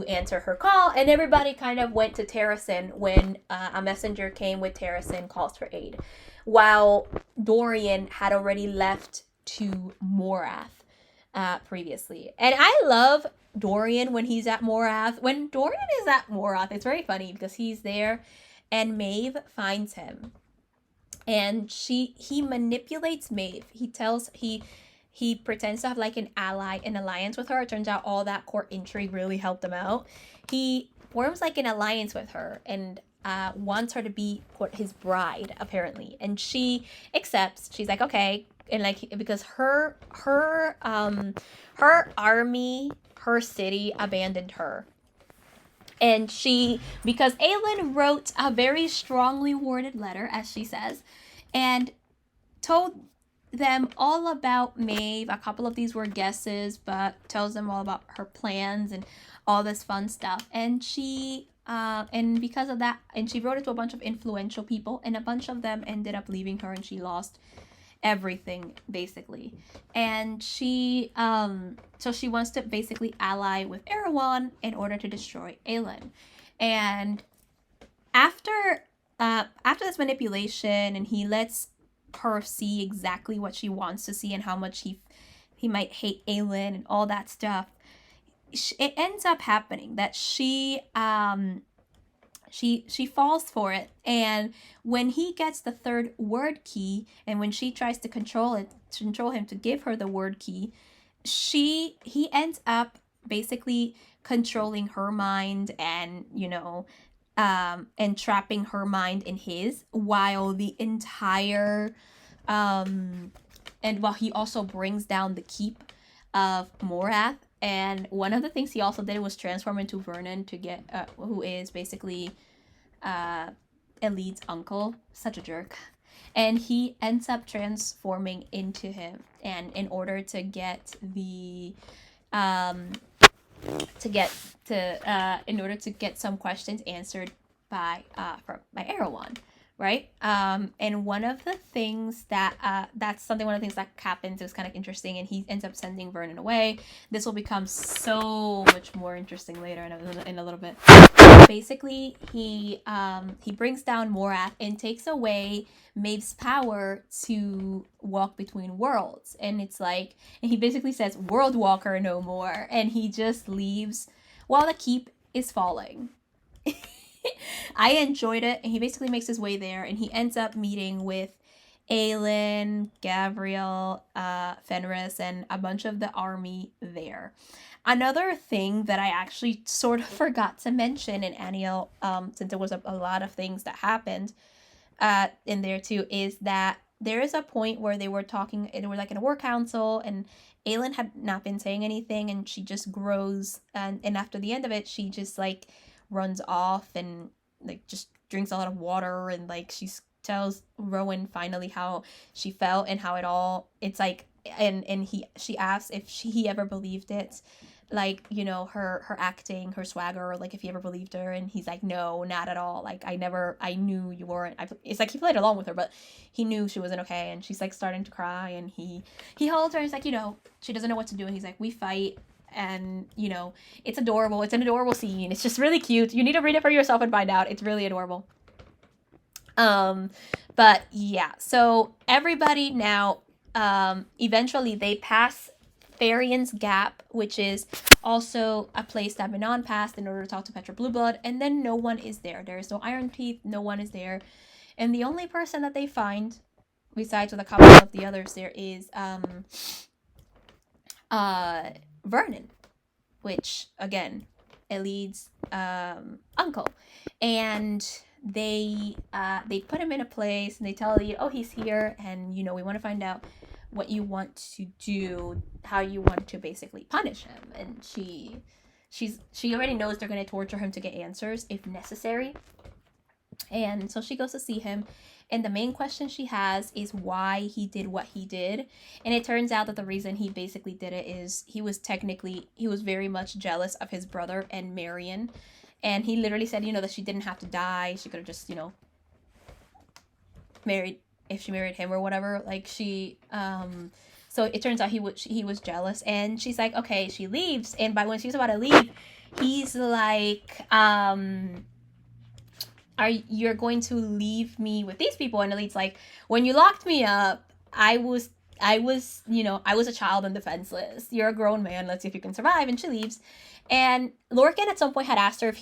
answer her call? And everybody kind of went to Terrasen when a messenger came with Terrasen calls for aid, while Dorian had already left to Morath previously. And I love Dorian when he's at Morath. When Dorian is at Morath, it's very funny because he's there and Maeve finds him. And he manipulates Maeve. He pretends to have like an alliance with her. It turns out all that court intrigue really helped him out. He forms like an alliance with her and wants her to be his bride, apparently. And she accepts. She's like, okay. And like, because her army, her city abandoned her. And because Aelin wrote a very strongly worded letter, as she says, and told them all about Maeve. A couple of these were guesses, but tells them all about her plans and all this fun stuff. And and because of that, and she wrote it to a bunch of influential people, and a bunch of them ended up leaving her, and she lost everything basically. And she so she wants to basically ally with Erewhon in order to destroy Aelin. And after this manipulation, and he lets her see exactly what she wants to see and how much he might hate Aelin and all that stuff, it ends up happening that she falls for it. And when he gets the third word key, and when she tries to control him to give her the word key, he ends up basically controlling her mind and and trapping her mind in his, while the entire and while he also brings down the keep of Morath. And one of the things he also did was transform into Vernon to get who is basically Elite's uncle. Such a jerk. And he ends up transforming into him, and in order to get the in order to get some questions answered by Erewhon, right? And one of the things that one of the things that happens is kind of interesting, and he ends up sending Vernon away. This will become so much more interesting later in a little bit. Basically, he brings down Morath and takes away Maeve's power to walk between worlds, and it's like, and he basically says, "World Walker no more," and he just leaves while the keep is falling. I enjoyed it, and he basically makes his way there, and he ends up meeting with Aelin, Gabriel, Fenris, and a bunch of the army there. Another thing that I actually sort of forgot to mention in Aniel, since there was a lot of things that happened in there too, is that there is a point where they were talking, they were like in a war council, and Aelin had not been saying anything, and she just grows, and after the end of it, she just like runs off and like just drinks a lot of water, and like she tells Rowan finally how she felt and how it's like, and she asks if he ever believed it, like, you know, her acting, her swagger, like if he ever believed her, and he's like, no, not at all, like I knew you weren't. It's like he played along with her, but he knew she wasn't okay, and she's like starting to cry, and he holds her, and he's like, you know, she doesn't know what to do, and he's like, we fight, and you know, it's adorable. It's an adorable scene. It's just really cute. You need to read it for yourself and find out. It's really adorable. But yeah, so everybody now, eventually they pass Tharian's Gap, which is also a place that Manon passed in order to talk to Petra Blueblood, and then no one is there. There is no Iron Teeth, no one is there. And the only person that they find, besides with a couple of the others, there is Vernon, which again, Elid's uncle. And they put him in a place, and they tell Elid, oh, he's here, and you know, we want to find out what you want to do, how you want to basically punish him. And she already knows they're going to torture him to get answers if necessary. And so she goes to see him, and the main question she has is why he did what he did. And it turns out that the reason he basically did it is he was very much jealous of his brother and Marion. And he literally said, you know, that she didn't have to die. She could have just, you know, married, if she married him or whatever. Like she, so it turns out he was jealous. And she's like, okay, she leaves. And by when she's about to leave, he's like, you're going to leave me with these people? And Elite's like, when you locked me up, I was, you know, I was a child and defenseless. You're a grown man. Let's see if you can survive. And she leaves. And Lorcan at some point had asked her if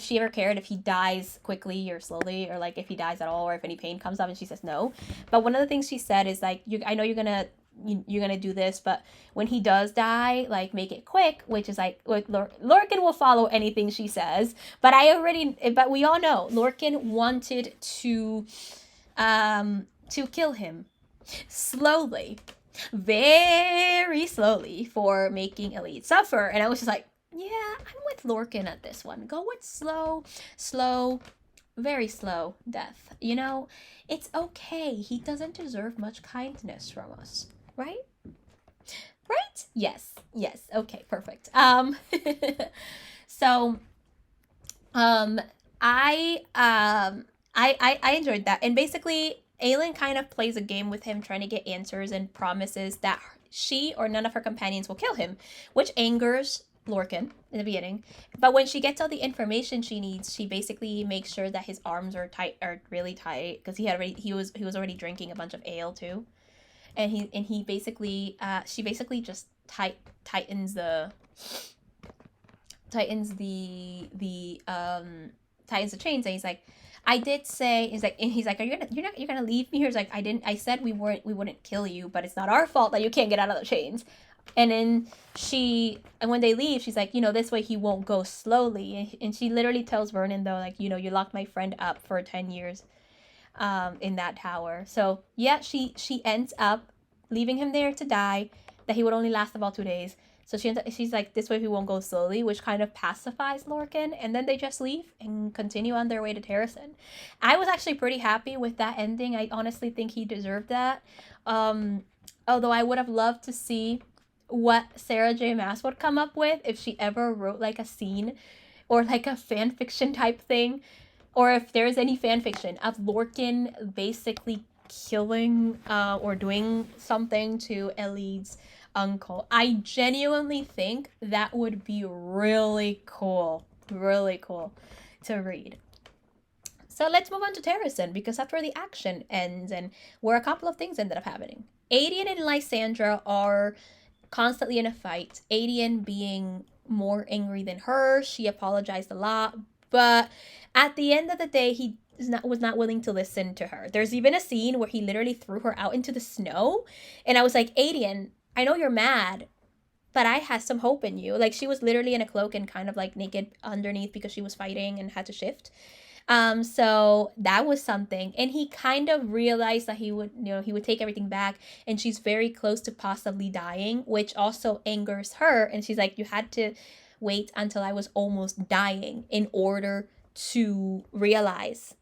she ever cared if he dies quickly or slowly, or like if he dies at all, or if any pain comes up. And she says no. But one of the things she said is like, I know you're gonna do this, but when he does die, like make it quick, which is like Lorcan will follow anything she says. But we all know Lorcan wanted to kill him slowly, very slowly, for making Elite suffer. And I was just like, yeah, I'm with Lorcan at this one. Go with slow, very slow death. You know, it's okay. He doesn't deserve much kindness from us, right? Right? Yes. Okay, perfect. So, I enjoyed that, and basically, Aelin kind of plays a game with him, trying to get answers and promises that she or none of her companions will kill him, which angers Lorcan in the beginning. But when she gets all the information she needs, she basically makes sure that his arms are really tight, because he was already drinking a bunch of ale too, and he basically she basically just tightens the chains, and he's like, I did say, he's like, you're gonna leave me here? He's like, I said we wouldn't kill you, but it's not our fault that you can't get out of the chains. And then and when they leave, she's like, this way he won't go slowly. And she literally tells Vernon, though, like, you locked my friend up for 10 years in that tower. So, yeah, she ends up leaving him there to die, that he would only last about 2 days. So she's like, this way he won't go slowly, which kind of pacifies Lorcan. And then they just leave and continue on their way to Terrasen. I was actually pretty happy with that ending. I honestly think he deserved that. Although I would have loved to see what Sarah J. Maas would come up with if she ever wrote like a scene or like a fan fiction type thing, or if there's any fan fiction of Lorcan basically killing or doing something to Elid's uncle. I genuinely think that would be really cool to read. So let's move on to Terrasen, because that's where the action ends and where a couple of things ended up happening. Aidan and Lysandra are constantly in a fight. Aidan being more angry than her. She apologized a lot, but at the end of the day, he was not willing to listen to her. There's even a scene where he literally threw her out into the snow, and I was like, Aidan, I know you're mad, but I had some hope in you. Like, she was literally in a cloak and kind of like naked underneath because she was fighting and had to shift. So that was something. And he kind of realized that he would take everything back, and she's very close to possibly dying, which also angers her. And she's like, you had to wait until I was almost dying in order to realize.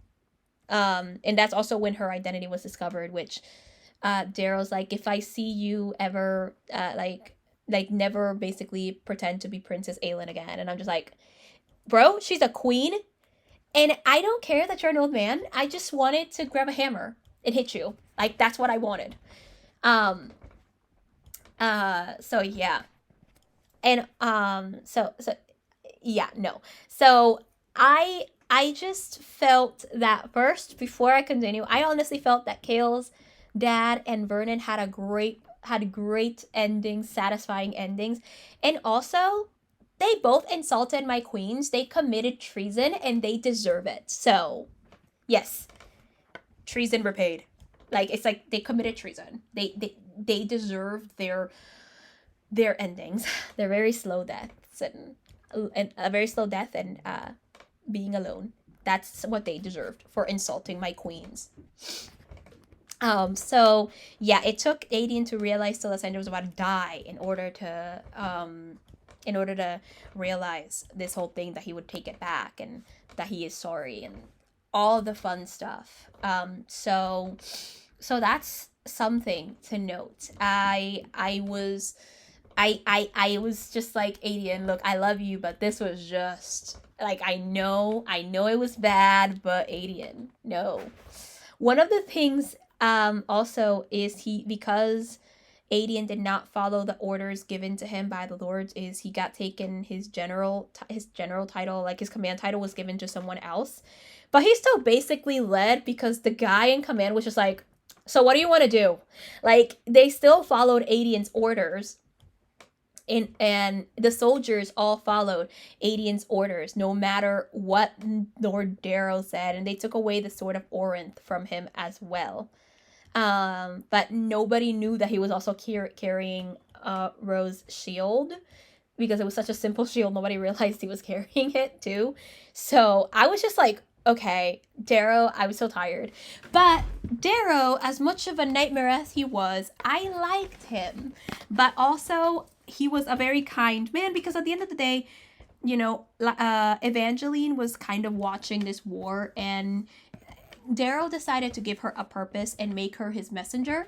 And that's also when her identity was discovered, which Daryl's like, if I see you ever like never basically pretend to be Princess Aelin again. And I'm just like, bro, she's a queen. And I don't care that you're an old man. I just wanted to grab a hammer and hit you. Like, that's what I wanted. So yeah. And yeah, no. So I just felt that first, before I continue, I honestly felt that Kale's dad and Vernon had great endings, satisfying endings. And also, they both insulted my queens. They committed treason, and they deserve it. So, yes, treason repaid. Like, it's like they committed treason. They deserve their endings. They're very slow deaths and a very slow death and being alone. That's what they deserved for insulting my queens. So yeah, it took Aidan to realize Lysandra was about to die in order to realize this whole thing, that he would take it back and that he is sorry and all the fun stuff. So that's something to note. I was just like, Aidan, look, I love you, but this was just like, I know it was bad, but Aidan, no. One of the things also is because Aidan did not follow the orders given to him by the lords, is he got taken his general title, like his command title was given to someone else. But he still basically led, because the guy in command was just like, so what do you want to do? Like, they still followed Aidan's orders. And the soldiers all followed Aidan's orders, no matter what Lord Darrow said, and they took away the sword of Orinth from him as well. But nobody knew that he was also carrying Rose's shield, because it was such a simple shield. Nobody realized he was carrying it too. So I was just like, okay, Darrow, I was so tired. But Darrow, as much of a nightmare as he was, I liked him. But also, he was a very kind man, because at the end of the day, Evangeline was kind of watching this war, and Darrow decided to give her a purpose and make her his messenger,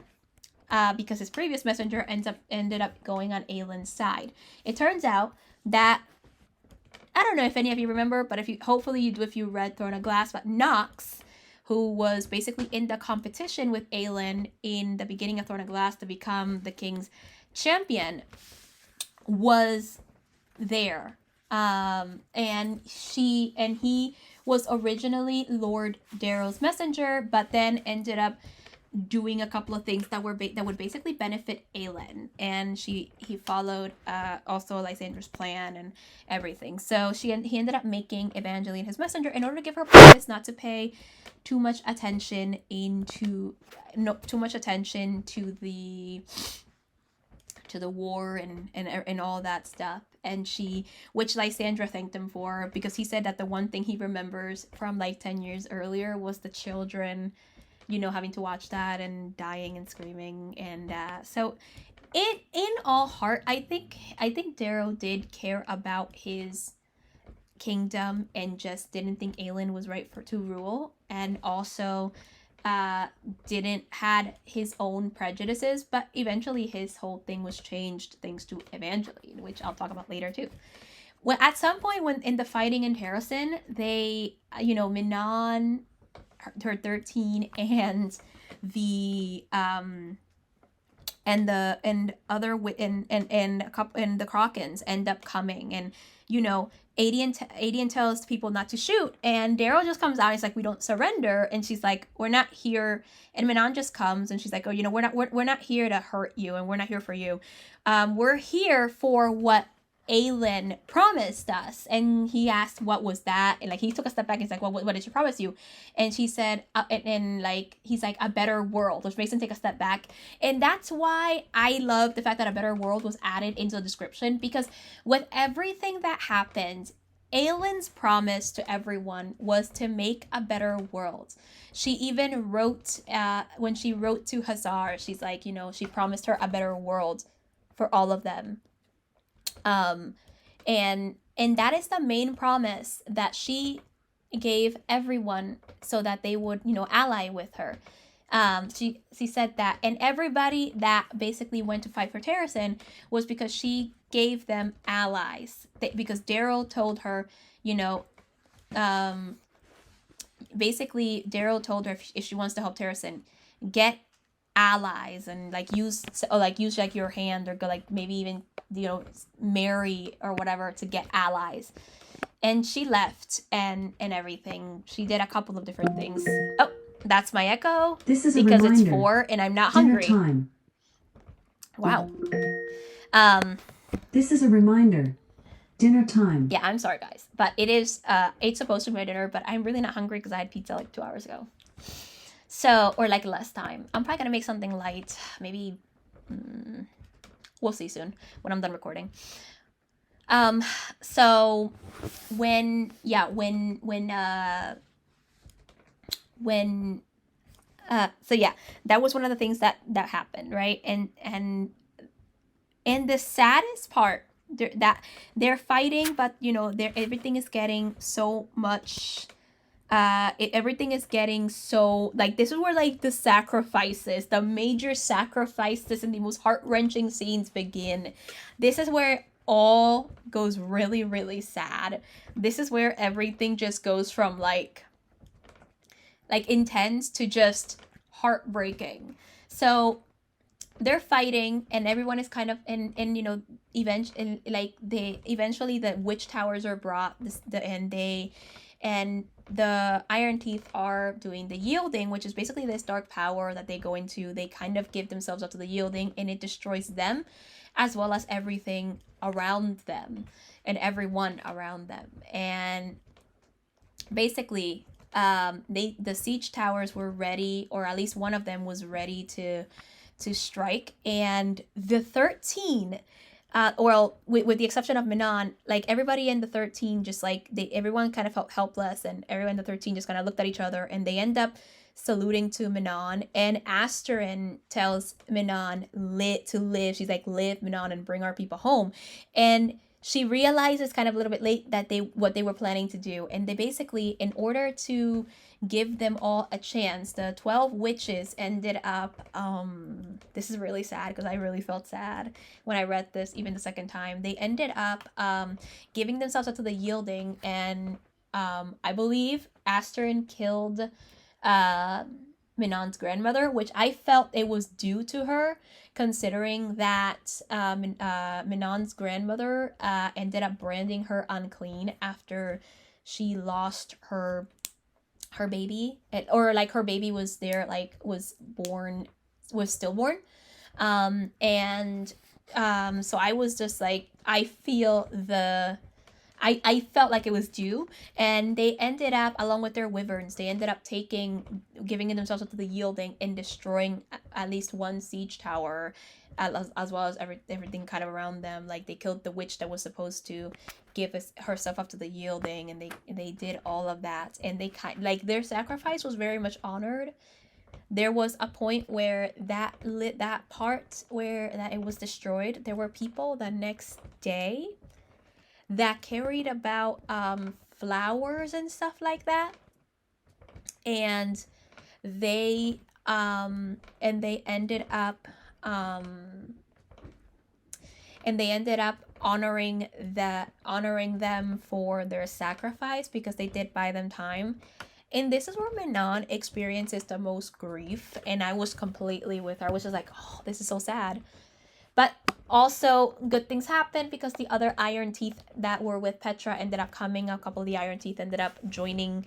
because his previous messenger ended up going on Aelin's side. It turns out that, I don't know if any of you remember, but hopefully you do if you read Throne of Glass, but Nox, who was basically in the competition with Aelin in the beginning of Throne of Glass to become the king's champion, was there. And he was originally Lord Darrow's messenger, but then ended up doing a couple of things that would basically benefit Aelin, and he followed also Lysandra's plan and everything. So he ended up making Evangeline his messenger in order to give her purpose, not to pay too much attention to the to the war and all that stuff. And which Lysandra thanked him for, because he said that the one thing he remembers from like 10 years earlier was the children, having to watch that and dying and screaming. And so in all heart, I think Darrow did care about his kingdom and just didn't think Aelin was right to rule, and also didn't had his own prejudices, but eventually his whole thing was changed thanks to Evangeline, which I'll talk about later too. When at some point when in the fighting in Harrison, they Minon, her 13, and the the Krakens end up coming, and Aidan tells people not to shoot, and Darrow just comes out and he's like, we don't surrender, and she's like, we're not here, and Minon just comes and she's like, oh, we're not here to hurt you, and we're not here for you, we're here for what Aelin promised us. And he asked, what was that? And like, he took a step back and he's like, well, what did she promise you? And she said, and like, he's like, a better world, which makes him take a step back. And that's why I love the fact that a better world was added into the description, because with everything that happened, Aelin's promise to everyone was to make a better world. She even wrote, when she wrote to Hazar, she's like, she promised her a better world for all of them. And that is the main promise that she gave everyone so that they would, ally with her. She said that, and everybody that basically went to fight for Terrasen was because she gave them allies. Because Darrow told her, basically Darrow told her if she wants to help Terrasen, get allies and use your hand, or go maybe even marry or whatever to get allies. And she left and everything. She did a couple of different things. Oh, that's my echo. This is because a reminder. It's 4 and I'm not Dinner hungry. Time. Wow. This is a reminder. Dinner time. Yeah, I'm sorry guys, but it is 8 supposed to be my dinner, but I'm really not hungry because I had pizza 2 hours ago. So, or less time. I'm probably gonna make something light. Maybe we'll see soon when I'm done recording. So that was one of the things that happened, right? And the saddest part, they're fighting, but everything is getting so much. Everything is getting so this is where the sacrifices, the major sacrifices and the most heart-wrenching scenes begin. This is where all goes really, really sad. This is where everything just goes from intense to just heartbreaking. So they're fighting and everyone is kind of eventually the witch towers are brought, and the Iron Teeth are doing the yielding, which is basically this dark power that they go into. They kind of give themselves up to the yielding, and it destroys them as well as everything around them and everyone around them. And basically the siege towers were ready, or at least one of them was ready to strike, and the 13 with the exception of Minon, everybody in the 13 just everyone kind of felt helpless, and everyone in the 13 just kind of looked at each other, and they end up saluting to Minon, and Asterin tells Minon to live. She's like, live, Minon, and bring our people home. And she realizes kind of a little bit late that what they were planning to do, and they basically, in order to give them all a chance, the 12 witches ended up, this is really sad because I really felt sad when I read this even the second time. They ended up giving themselves up to the yielding, and I believe Asterin killed Minon's grandmother, which I felt it was due to her, considering that Minon's grandmother ended up branding her unclean after she lost her baby, or her baby was there, was stillborn. So I was just I feel the I felt like it was due, and they ended up, along with their wyverns, they ended up giving themselves up to the yielding and destroying at least one siege tower, as well as everything kind of around them. Like they killed the witch that was supposed to give herself up to the yielding, and they did all of that, and they like their sacrifice was very much honored. There was a point where that part where that it was destroyed. There were people the next day that carried about flowers and stuff like that, and they ended up honoring them for their sacrifice, because they did buy them time. And this is where Manon experiences the most grief, and I was completely with her. I was just like, oh, this is so sad. But also, good things happened, because the other Iron Teeth that were with Petra ended up coming. A couple of the Iron Teeth ended up joining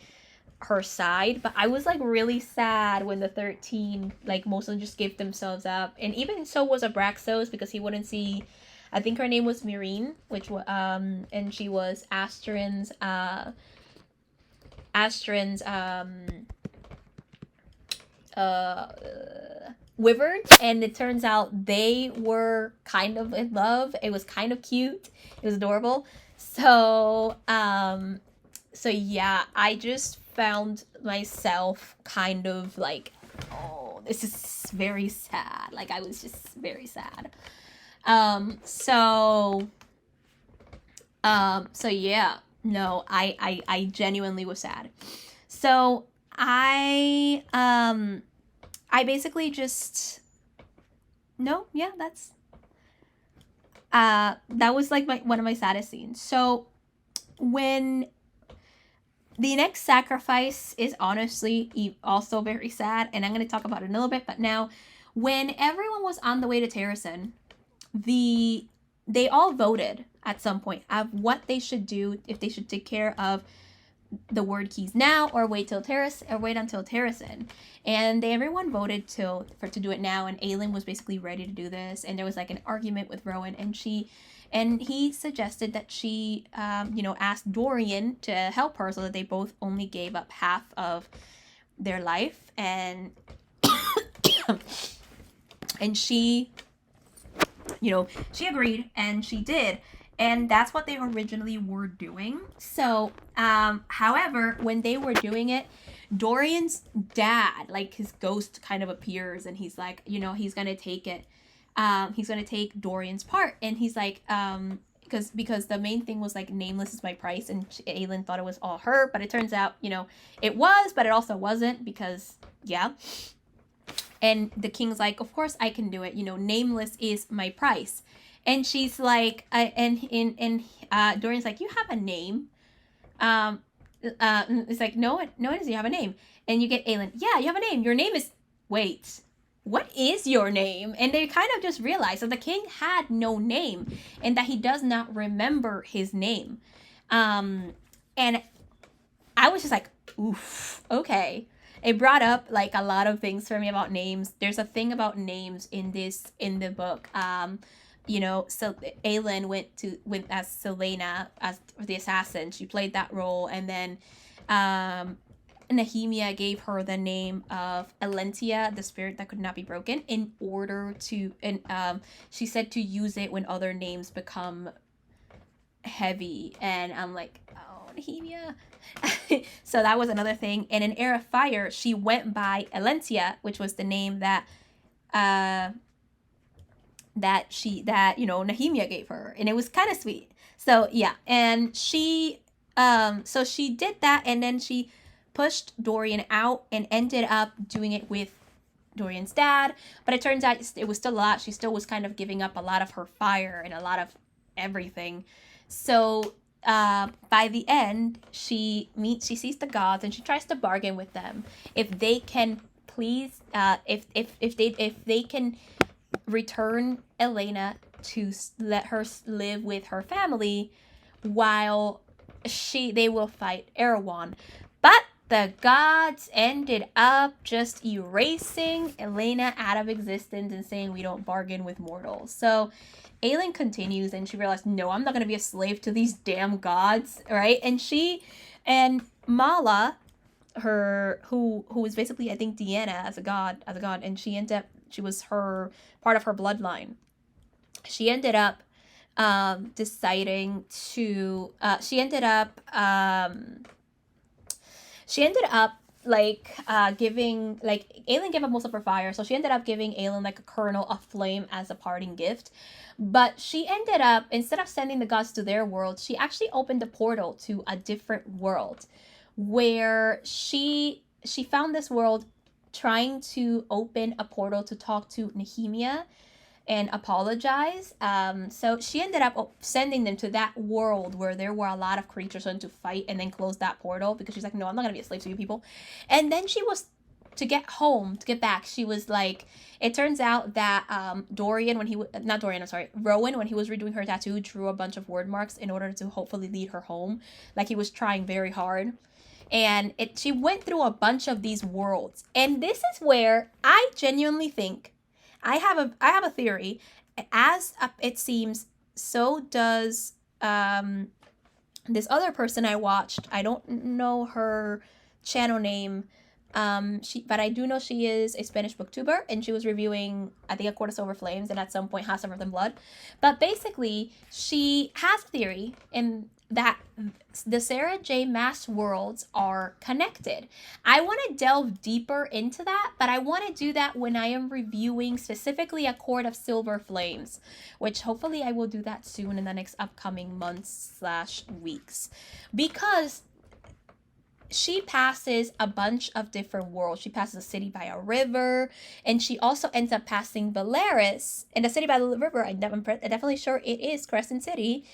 her side. But I was like really sad when the 13, like most of them just gave themselves up. And even so was Abraxos, because he wouldn't see, I think her name was Myrene, and she was Astrin's wyvern, and it turns out they were kind of in love. It was kind of cute. It was adorable. So yeah, I just found myself kind of like, oh, this is very sad. Like I was just very sad. So yeah, no, I genuinely was sad. So I basically just, no, yeah, that was like one of my saddest scenes. So when the next sacrifice is honestly also very sad, and I'm going to talk about it in a little bit, but now when everyone was on the way to Terrasen, they all voted at some point of what they should do, if they should take care of the word keys now or wait until Terrasen. And everyone voted to do it now, and Aileen was basically ready to do this, and there was like an argument with Rowan, and he suggested that she asked Dorian to help her, so that they both only gave up half of their life, and and she agreed, and she did. And that's what they originally were doing. So, however, when they were doing it, Dorian's dad, like his ghost kind of appears, and he's like, he's going to take it. He's going to take Dorian's part. And he's like, because the main thing was like, nameless is my price. And Aileen thought it was all her, but it turns out, it was, but it also wasn't, because, yeah. And the king's like, of course I can do it. Nameless is my price. And she's like, Dorian's like, you have a name. It's like, no, it doesn't. You have a name. And you get Aileen, yeah, you have a name. Your name is, wait, what is your name? And they kind of just realized that the king had no name, and that he does not remember his name. And I was just like, oof, okay. It brought up like a lot of things for me about names. There's a thing about names in the book. So Aileen went as Selena, as the assassin. She played that role, and then Nehemia gave her the name of Elentia, the spirit that could not be broken, in order to, and she said to use it when other names become heavy. And I'm like, oh, Nehemia. So that was another thing. And in Air of Fire, she went by Elentia, which was the name that Nehemia gave her, and it was kind of sweet. So yeah, and she did that, and then she pushed Dorian out and ended up doing it with Dorian's dad. But it turns out it was still a lot. She still was kind of giving up a lot of her fire and a lot of everything. So by the end, she sees the gods, and she tries to bargain with them if they can please, if they can return Elena to let her live with her family while they will fight Erewhon. But the gods ended up just erasing Elena out of existence and saying we don't bargain with mortals. So Aelin continues, and she realized, no, I'm not going to be a slave to these damn gods, right? And Mala, who was basically, I think, Deanna as a god, and she was her part of her bloodline. She ended up deciding to she ended up giving, Aelin gave up most of her fire, so she ended up giving Aelin a kernel of flame as a parting gift. But she ended up, instead of sending the gods to their world, she actually opened a portal to a different world, where she found this world trying to open a portal to talk to Nehemia and apologize. So she ended up sending them to that world where there were a lot of creatures trying to fight, and then close that portal because she's like, no, I'm not going to be a slave to you people. And then she was, to get back, she was like, it turns out that Rowan, when he was redoing her tattoo, drew a bunch of word marks in order to hopefully lead her home. Like, he was trying very hard. And she went through a bunch of these worlds. And this is where I genuinely think, I have a theory. As it seems, so does this other person I watched. I don't know her channel name, but I do know she is a Spanish booktuber, and she was reviewing, I think, A Court of Silver Flames, and at some point House of Earth and Blood. But basically, she has a theory in that the Sarah J. Maas worlds are connected. I want to delve deeper into that, but I want to do that when I am reviewing specifically A Court of Silver Flames, which hopefully I will do that soon in the next upcoming months/weeks, because she passes a bunch of different worlds. She passes a city by a river, and she also ends up passing Valeris. And the city by the river, I'm definitely sure it is Crescent City,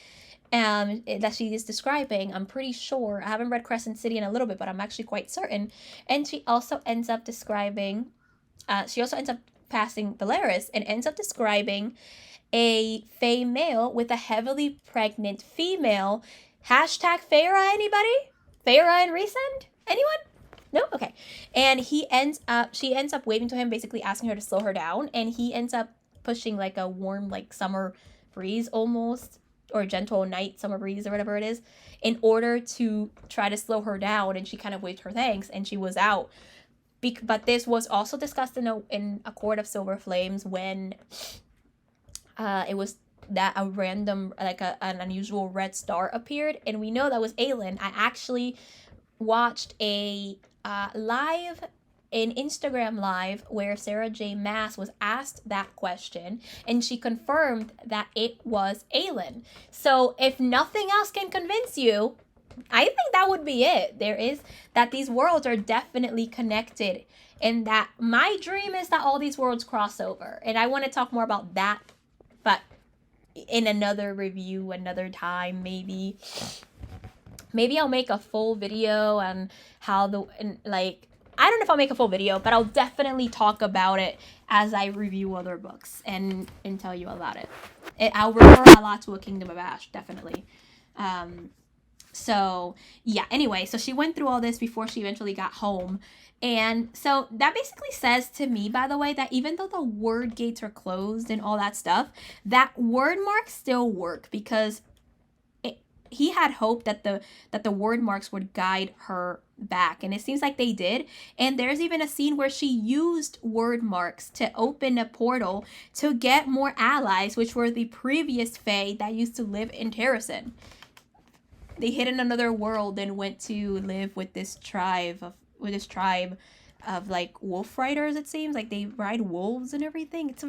that she is describing. I'm pretty sure. I haven't read Crescent City in a little bit, but I'm actually quite certain. And she also ends up describing, she also ends up passing Valeris and ends up describing a Fae male with a heavily pregnant female. Hashtag Feyre, anybody? Feyre and Rhysand? Anyone? No? Okay. And she ends up waving to him, basically asking her to slow her down, and he ends up pushing like a warm, like, summer breeze almost, or gentle night summer breeze or whatever it is, in order to try to slow her down, and she kind of waved her thanks, and she was out. But this was also discussed in A Court of Silver Flames, when it was that a random, like an unusual red star appeared, and we know that was Aelin. I actually watched an Instagram live where Sarah J. Maas was asked that question, and she confirmed that it was Aelin. So if nothing else can convince you, I think that would be it. That these worlds are definitely connected, and that my dream is that all these worlds cross over. And I want to talk more about that, but in another review, another time, maybe I'll make a full video on how I don't know if I'll make a full video, but I'll definitely talk about it as I review other books and tell you about it. I'll refer a lot to A Kingdom of Ash, definitely. So yeah, anyway, so she went through all this before she eventually got home. And so that basically says to me, by the way, that even though the word gates are closed and all that stuff, that word marks still work, because he had hope that the word marks would guide her back, and it seems like they did. And there's even a scene where she used word marks to open a portal to get more allies, which were the previous Fae that used to live in Terrasen. They hid in another world and went to live with this tribe of like wolf riders. It seems like they ride wolves and everything. It's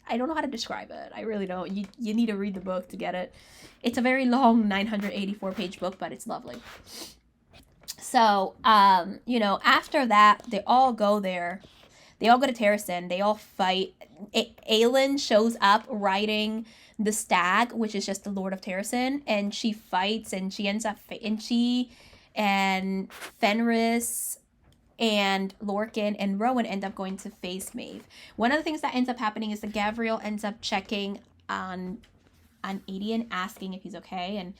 I don't know how to describe it. I really don't. You need to read the book to get it. It's a very long 984-page book, but it's lovely. So, after that, they all go there. They all go to Terrasen. They all fight. Aelin shows up riding the stag, which is just the Lord of Terrasen, and she fights, and she ends up, and she and Fenris and Lorcan and Rowan end up going to face Maeve. One of the things that ends up happening is that Gavriel ends up checking on Aidan, asking if he's okay, and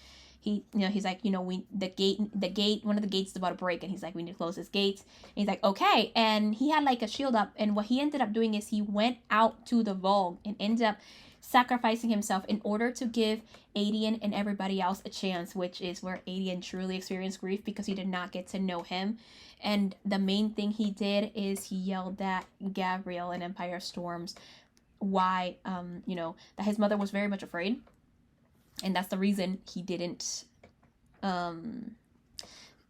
he's like, one of the gates is about to break, and he's like, we need to close this gate. And he's like, okay. And he had like a shield up, and what he ended up doing is he went out to the Vogue and ended up sacrificing himself in order to give Aidan and everybody else a chance, which is where Aidan truly experienced grief because he did not get to know him. And the main thing he did is he yelled at Gabriel and Empire Storms why, that his mother was very much afraid. And that's the reason he didn't,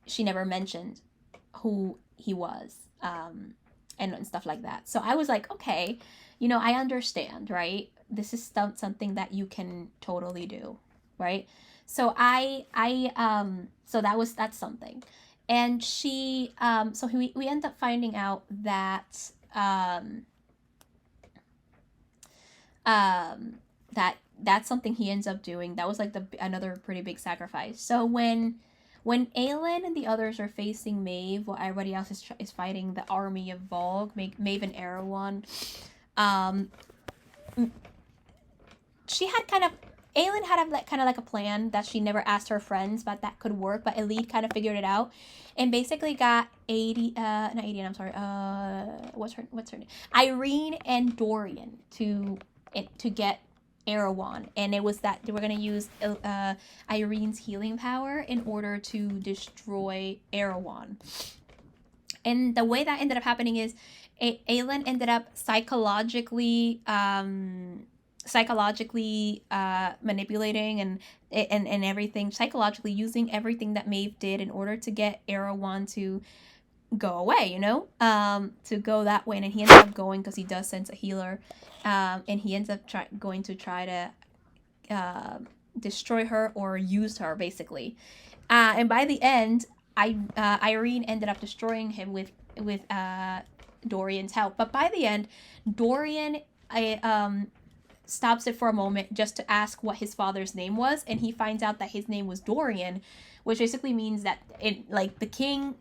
she never mentioned who he was, and stuff like that. So I was like, okay, I understand, right? This is something that you can totally do, right? So so that's something. And so we end up finding out that, that that's something he ends up doing. That was like another pretty big sacrifice. So when Aelin and the others are facing Maeve, while everybody else is fighting the army of Vogue, Maeve and Erewhon, she had Aelin had like a plan that she never asked her friends, but that could work. But Elite kind of figured it out, and basically got not Aidan, I'm sorry. What's her name? Irene and Dorian to get Erewhon, and it was that they were going to use Irene's healing power in order to destroy Erewhon. And the way that ended up happening is Aelin ended up psychologically manipulating and everything, psychologically using everything that Maeve did in order to get Erewhon to go away, to go that way. And he ends up going because he does sense a healer, and he ends up going to try to destroy her or use her, basically. And by the end, Irene ended up destroying him with Dorian's help. But by the end, Dorian stops it for a moment just to ask what his father's name was, and he finds out that his name was Dorian, which basically means that the king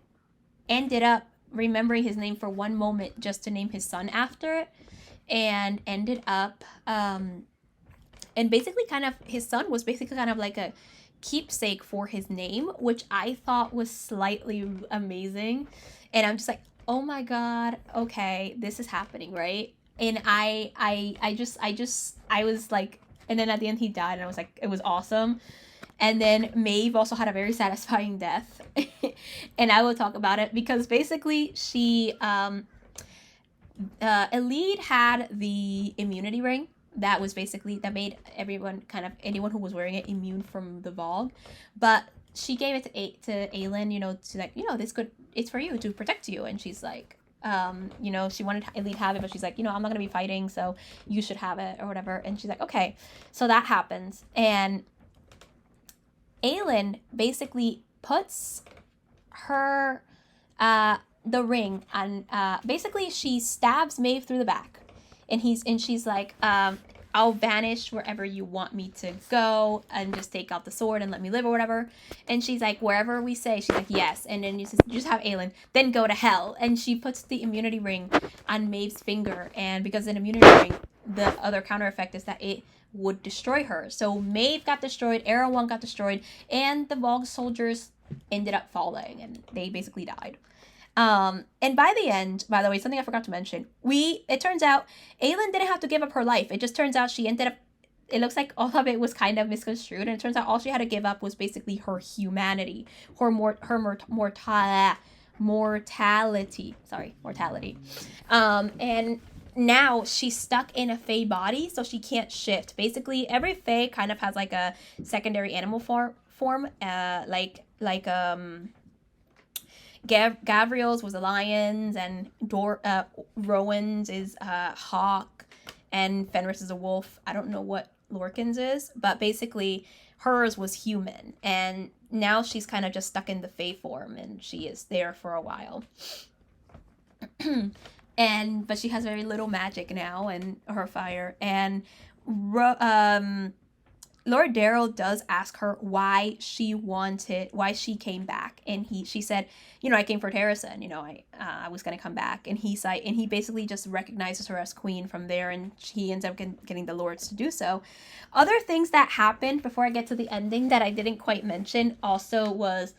ended up remembering his name for one moment just to name his son after it, and ended up and basically his son was basically kind of like a keepsake for his name, which I thought was slightly amazing. And I'm just like, oh my god, okay, this is happening, right? And I was like, and then at the end he died, and I was like, it was awesome. And then Maeve also had a very satisfying death. And I will talk about it because basically she Elite had the immunity ring that made anyone who was wearing it immune from the Vogue. But she gave it to Aelin, it's for you, to protect you. And she's like, she wanted Elite have it, but she's like, I'm not going to be fighting, so you should have it or whatever. And she's like, okay. So that happens. And Aelin basically puts her, the ring on, basically she stabs Maeve through the back. And she's like, I'll vanish wherever you want me to go and just take out the sword and let me live or whatever. And she's like, wherever we say, she's like, yes. And then you just have Aelin, then go to hell. And she puts the immunity ring on Maeve's finger. And because an immunity ring, the other counter effect is that it would destroy her. So Maeve got destroyed, Erewhon got destroyed, and the Vogue soldiers ended up falling, and they basically died. And by the end, by the way, something I forgot to mention, it turns out Aelin didn't have to give up her life. It just turns out she ended up, it looks like all of it was kind of misconstrued, and it turns out all she had to give up was basically her humanity, her mortality. And now she's stuck in a Fae body, so she can't shift. Basically, every Fae kind of has like a secondary animal form, Gavriel's was a lions, and Rowan's is a hawk, and Fenris is a wolf. I don't know what Lorcan's is, but basically hers was human, and now she's kind of just stuck in the Fae form, and she is there for a while. But she has very little magic now, and her fire, and Lord Darrow does ask her why she came back, and she said, I came for Terrason, I was gonna come back, and he basically just recognizes her as queen from there, and he ends up getting the lords to do so. Other things that happened before I get to the ending that I didn't quite mention also was,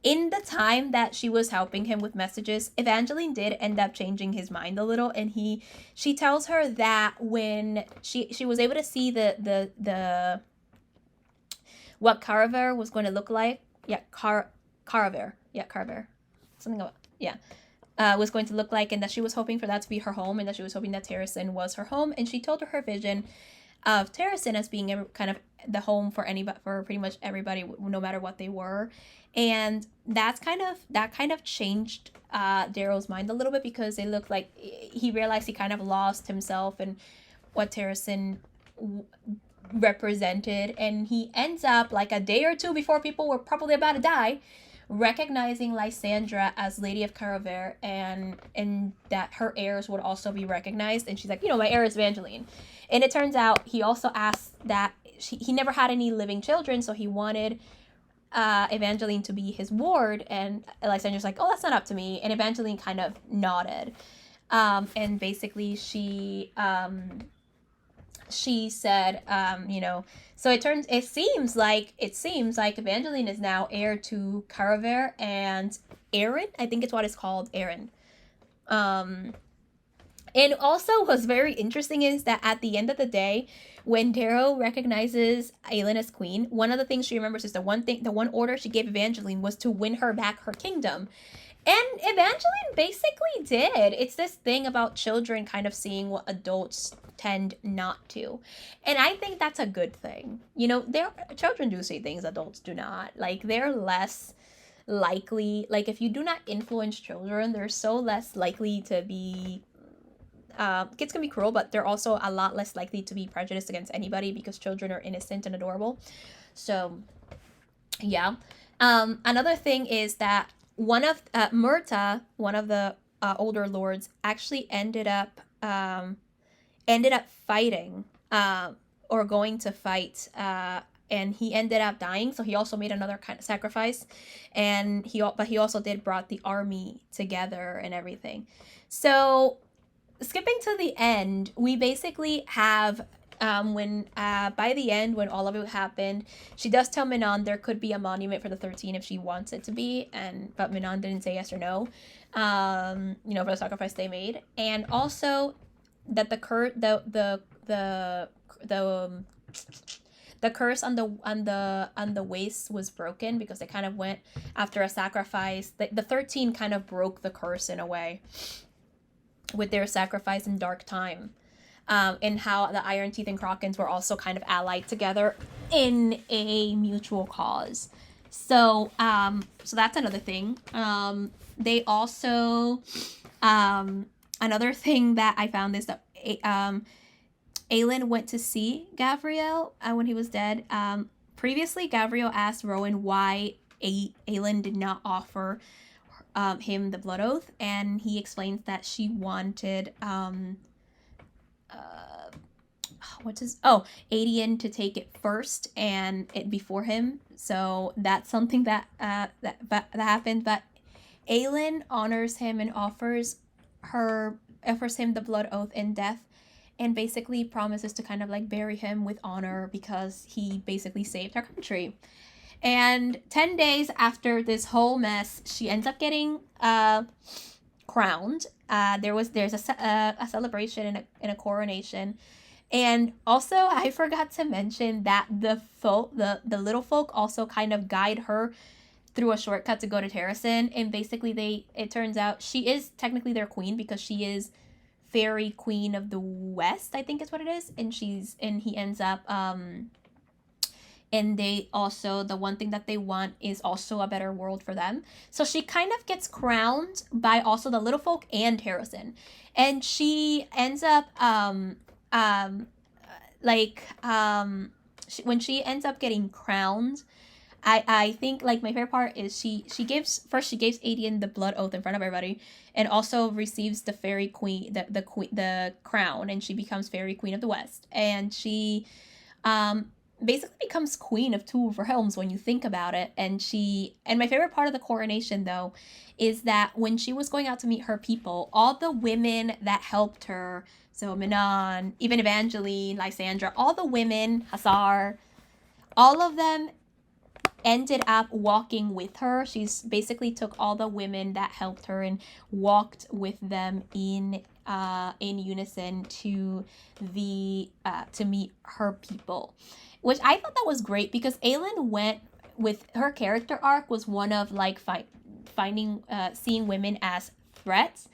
in the time that she was helping him with messages, Evangeline did end up changing his mind a little, and she tells her that when she was able to see the what Carver was going to look like. Yeah, Carver. Yeah, Carver. Something about, yeah. Was going to look like, and that she was hoping for that to be her home, and that she was hoping that Terrason was her home. And she told her vision of Terrason as being kind of the home for pretty much everybody, no matter what they were. And that kind of changed Darrow's mind a little bit, because it looked like he realized he kind of lost himself and what Terrason represented, and he ends up, like a day or two before people were probably about to die, recognizing Lysandra as Lady of Caraver, and that her heirs would also be recognized. And she's like, my heir is Evangeline. And it turns out he also asked that he never had any living children, so he wanted Evangeline to be his ward. And Lysandra's like, oh, that's not up to me. And Evangeline kind of nodded, and basically she said, so it seems like Evangeline is now heir to Caraver and Aaron. I think it's what it's called, Aaron. And also what's very interesting is that at the end of the day, when Darrow recognizes Aileen as queen, one of the things she remembers is the one order she gave Evangeline was to win her back her kingdom. And Evangeline basically did. It's this thing about children kind of seeing what adults tend not to. And I think that's a good thing. Children do see things adults do not. Like, they're less likely, like, if you do not influence children, they're so less likely to be, kids can be cruel, but they're also a lot less likely to be prejudiced against anybody, because children are innocent and adorable. So, yeah. Another thing is that one of Murta, one of the older lords, actually ended up fighting, or going to fight, and he ended up dying. So he also made another kind of sacrifice, and he also brought the army together and everything. So skipping to the end, we basically have, when by the end, when all of it happened, she does tell Manon there could be a monument for the 13 if she wants it to be, but Manon didn't say yes or no, for the sacrifice they made. And also that the curse on the waist was broken, because they kind of went after a sacrifice. The 13 kind of broke the curse in a way with their sacrifice in Dark Time, and how the Iron Teeth and Krokens were also kind of allied together in a mutual cause. So that's another thing. They also, another thing that I found is that Aelin went to see Gavriel when he was dead. Previously, Gavriel asked Rowan why Aelin did not offer him the blood oath, and he explains that she wanted Aidan to take it first and it before him. So that's something that happened. But Aelin honors him and offers him the blood oath in death, and basically promises to kind of like bury him with honor, because he basically saved her country. And 10 days after this whole mess, she ends up getting crowned. There's a celebration and a coronation. And also, I forgot to mention that the little folk also kind of guide her through a shortcut to go to Terrason. And basically, it turns out she is technically their queen, because she is Fairy Queen of the West, I think is what it is. And he ends up, and they also, the one thing that they want is also a better world for them. So she kind of gets crowned by also the little folk and Terrason. And she ends up, when she ends up getting crowned, I think, like, my favorite part is she gives Aidan the blood oath in front of everybody, and also receives the Fairy Queen, the crown, and she becomes Fairy Queen of the West. And she basically becomes queen of two realms when you think about it. And my favorite part of the coronation, though, is that when she was going out to meet her people, all the women that helped her, so Manon, even Evangeline, Lysandra, all the women, Hazar, all of them ended up walking with her. She's basically took all the women that helped her and walked with them in unison to meet her people, which I thought that was great because Aelin went with her character arc was one of like finding seeing women as threats,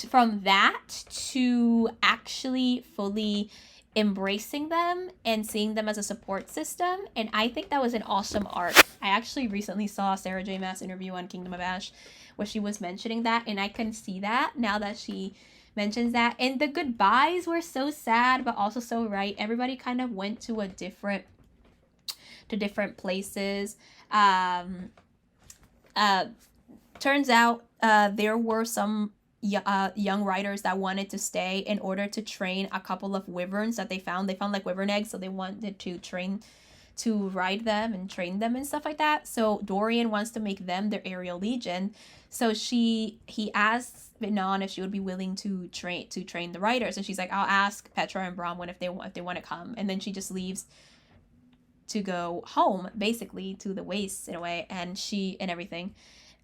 from that to actually fully embracing them and seeing them as a support system. And I think that was an awesome arc. I actually recently saw Sarah J. Maas interview on Kingdom of Ash where she was mentioning that, and I can see that now that she mentions that. And the goodbyes were so sad but also so right. Everybody kind of went to different places. Turns out there were some young riders that wanted to stay in order to train a couple of wyverns that they found. They found like wyvern eggs, so they wanted to train to ride them and train them and stuff like that. So Dorian wants to make them their aerial legion. So he asks Manon if she would be willing to train the riders, and she's like, I'll ask Petra and Bronwyn if they want to come. And then she just leaves to go home, basically to the wastes in a way, and everything.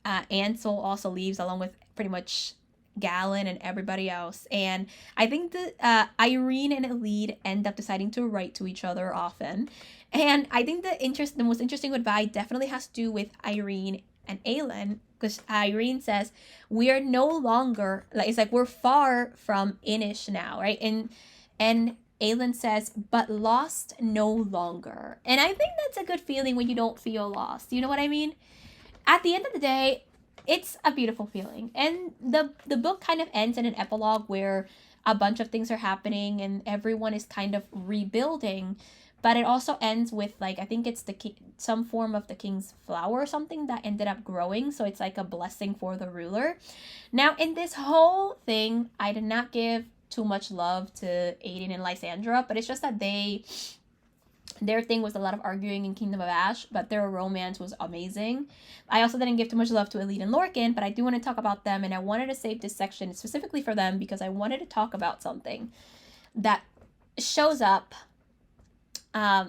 Ansel also leaves along with pretty much Galen and everybody else. And I think that Irene and Elide end up deciding to write to each other often. And I think the most interesting goodbye definitely has to do with Irene and Aelin, because Irene says, we are no longer, like, it's like we're far from Inish now, right? And Aelin says, but lost no longer. And I think that's a good feeling when you don't feel lost. You know what I mean? At the end of the day, it's a beautiful feeling. And the book kind of ends in an epilogue where a bunch of things are happening and everyone is kind of rebuilding. But it also ends with, like, I think it's some form of the king's flower or something that ended up growing. So it's like a blessing for the ruler. Now, in this whole thing, I did not give too much love to Aidan and Lysandra, but it's just that their thing was a lot of arguing in Kingdom of Ash, but their romance was amazing. I also didn't give too much love to Elide and Lorcan, but I do want to talk about them, and I wanted to save this section specifically for them because I wanted to talk about something that shows up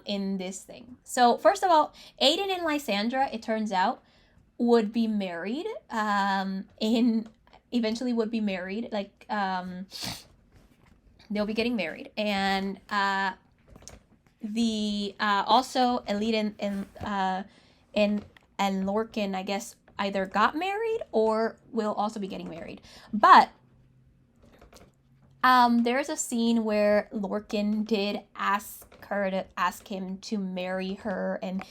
in this thing. So first of all, Aidan and Lysandra, it turns out, would be married. Eventually would be married. Like they'll be getting married, and also Elide and Lorcan, I guess, either got married or will also be getting married. But there's a scene where Lorcan did ask him to marry her, and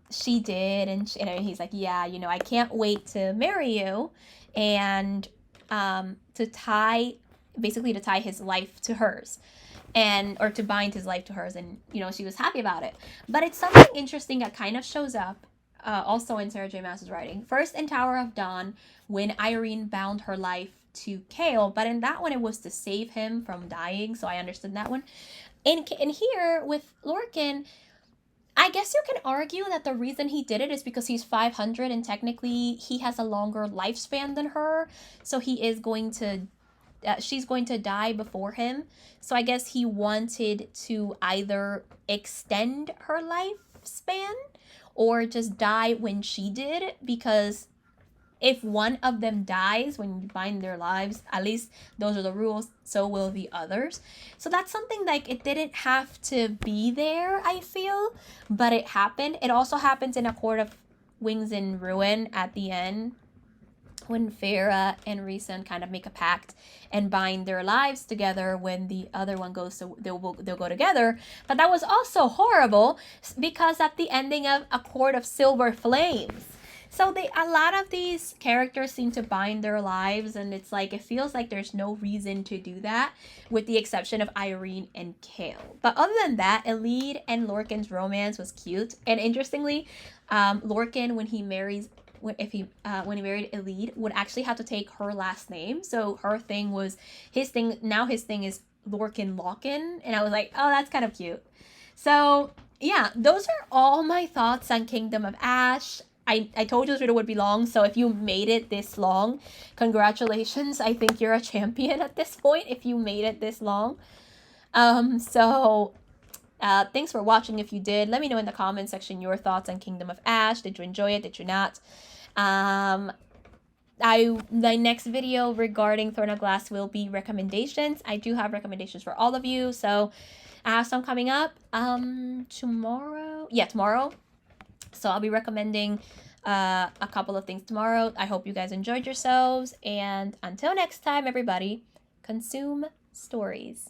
she did, and he's like, yeah, I can't wait to marry you, and to tie his life to hers, or to bind his life to hers, and she was happy about it. But it's something interesting that kind of shows up also in Sarah J. Maas's writing. First in Tower of Dawn, when Irene bound her life to Chaol, but in that one it was to save him from dying, so I understood that one. In here with Lorcan, I guess you can argue that the reason he did it is because he's 500 and technically he has a longer lifespan than her, so she's going to die before him. So I guess he wanted to either extend her lifespan or just die when she did, because if one of them dies when you bind their lives, at least those are the rules, so will the others. So that's something like it didn't have to be there, I feel, but it happened. It also happens in A Court of Wings in Ruin at the end, when Farah and Rhysand kind of make a pact and bind their lives together when the other one goes, so they'll go together. But that was also horrible because at the ending of A Court of Silver Flames. So a lot of these characters seem to bind their lives, and it's like, it feels like there's no reason to do that, with the exception of Irene and Chaol. But other than that, Elide and Lorcan's romance was cute. And interestingly, Lorcan, when he married Elide, would actually have to take her last name. So her thing was his thing. Now his thing is Lorcan Lockin, and I was like, oh, that's kind of cute. So yeah, those are all my thoughts on Kingdom of Ash. I told you this video would be long, so if you made it this long, congratulations. I think you're a champion at this point if you made it this long. Thanks for watching if you did. Let me know in the comment section your thoughts on Kingdom of Ash. Did you enjoy it? Did you not? My next video regarding Throne of Glass will be recommendations. I do have recommendations for all of you, so I have some coming up tomorrow. Yeah, tomorrow. So I'll be recommending a couple of things tomorrow. I hope you guys enjoyed yourselves, and until next time, everybody, consume stories.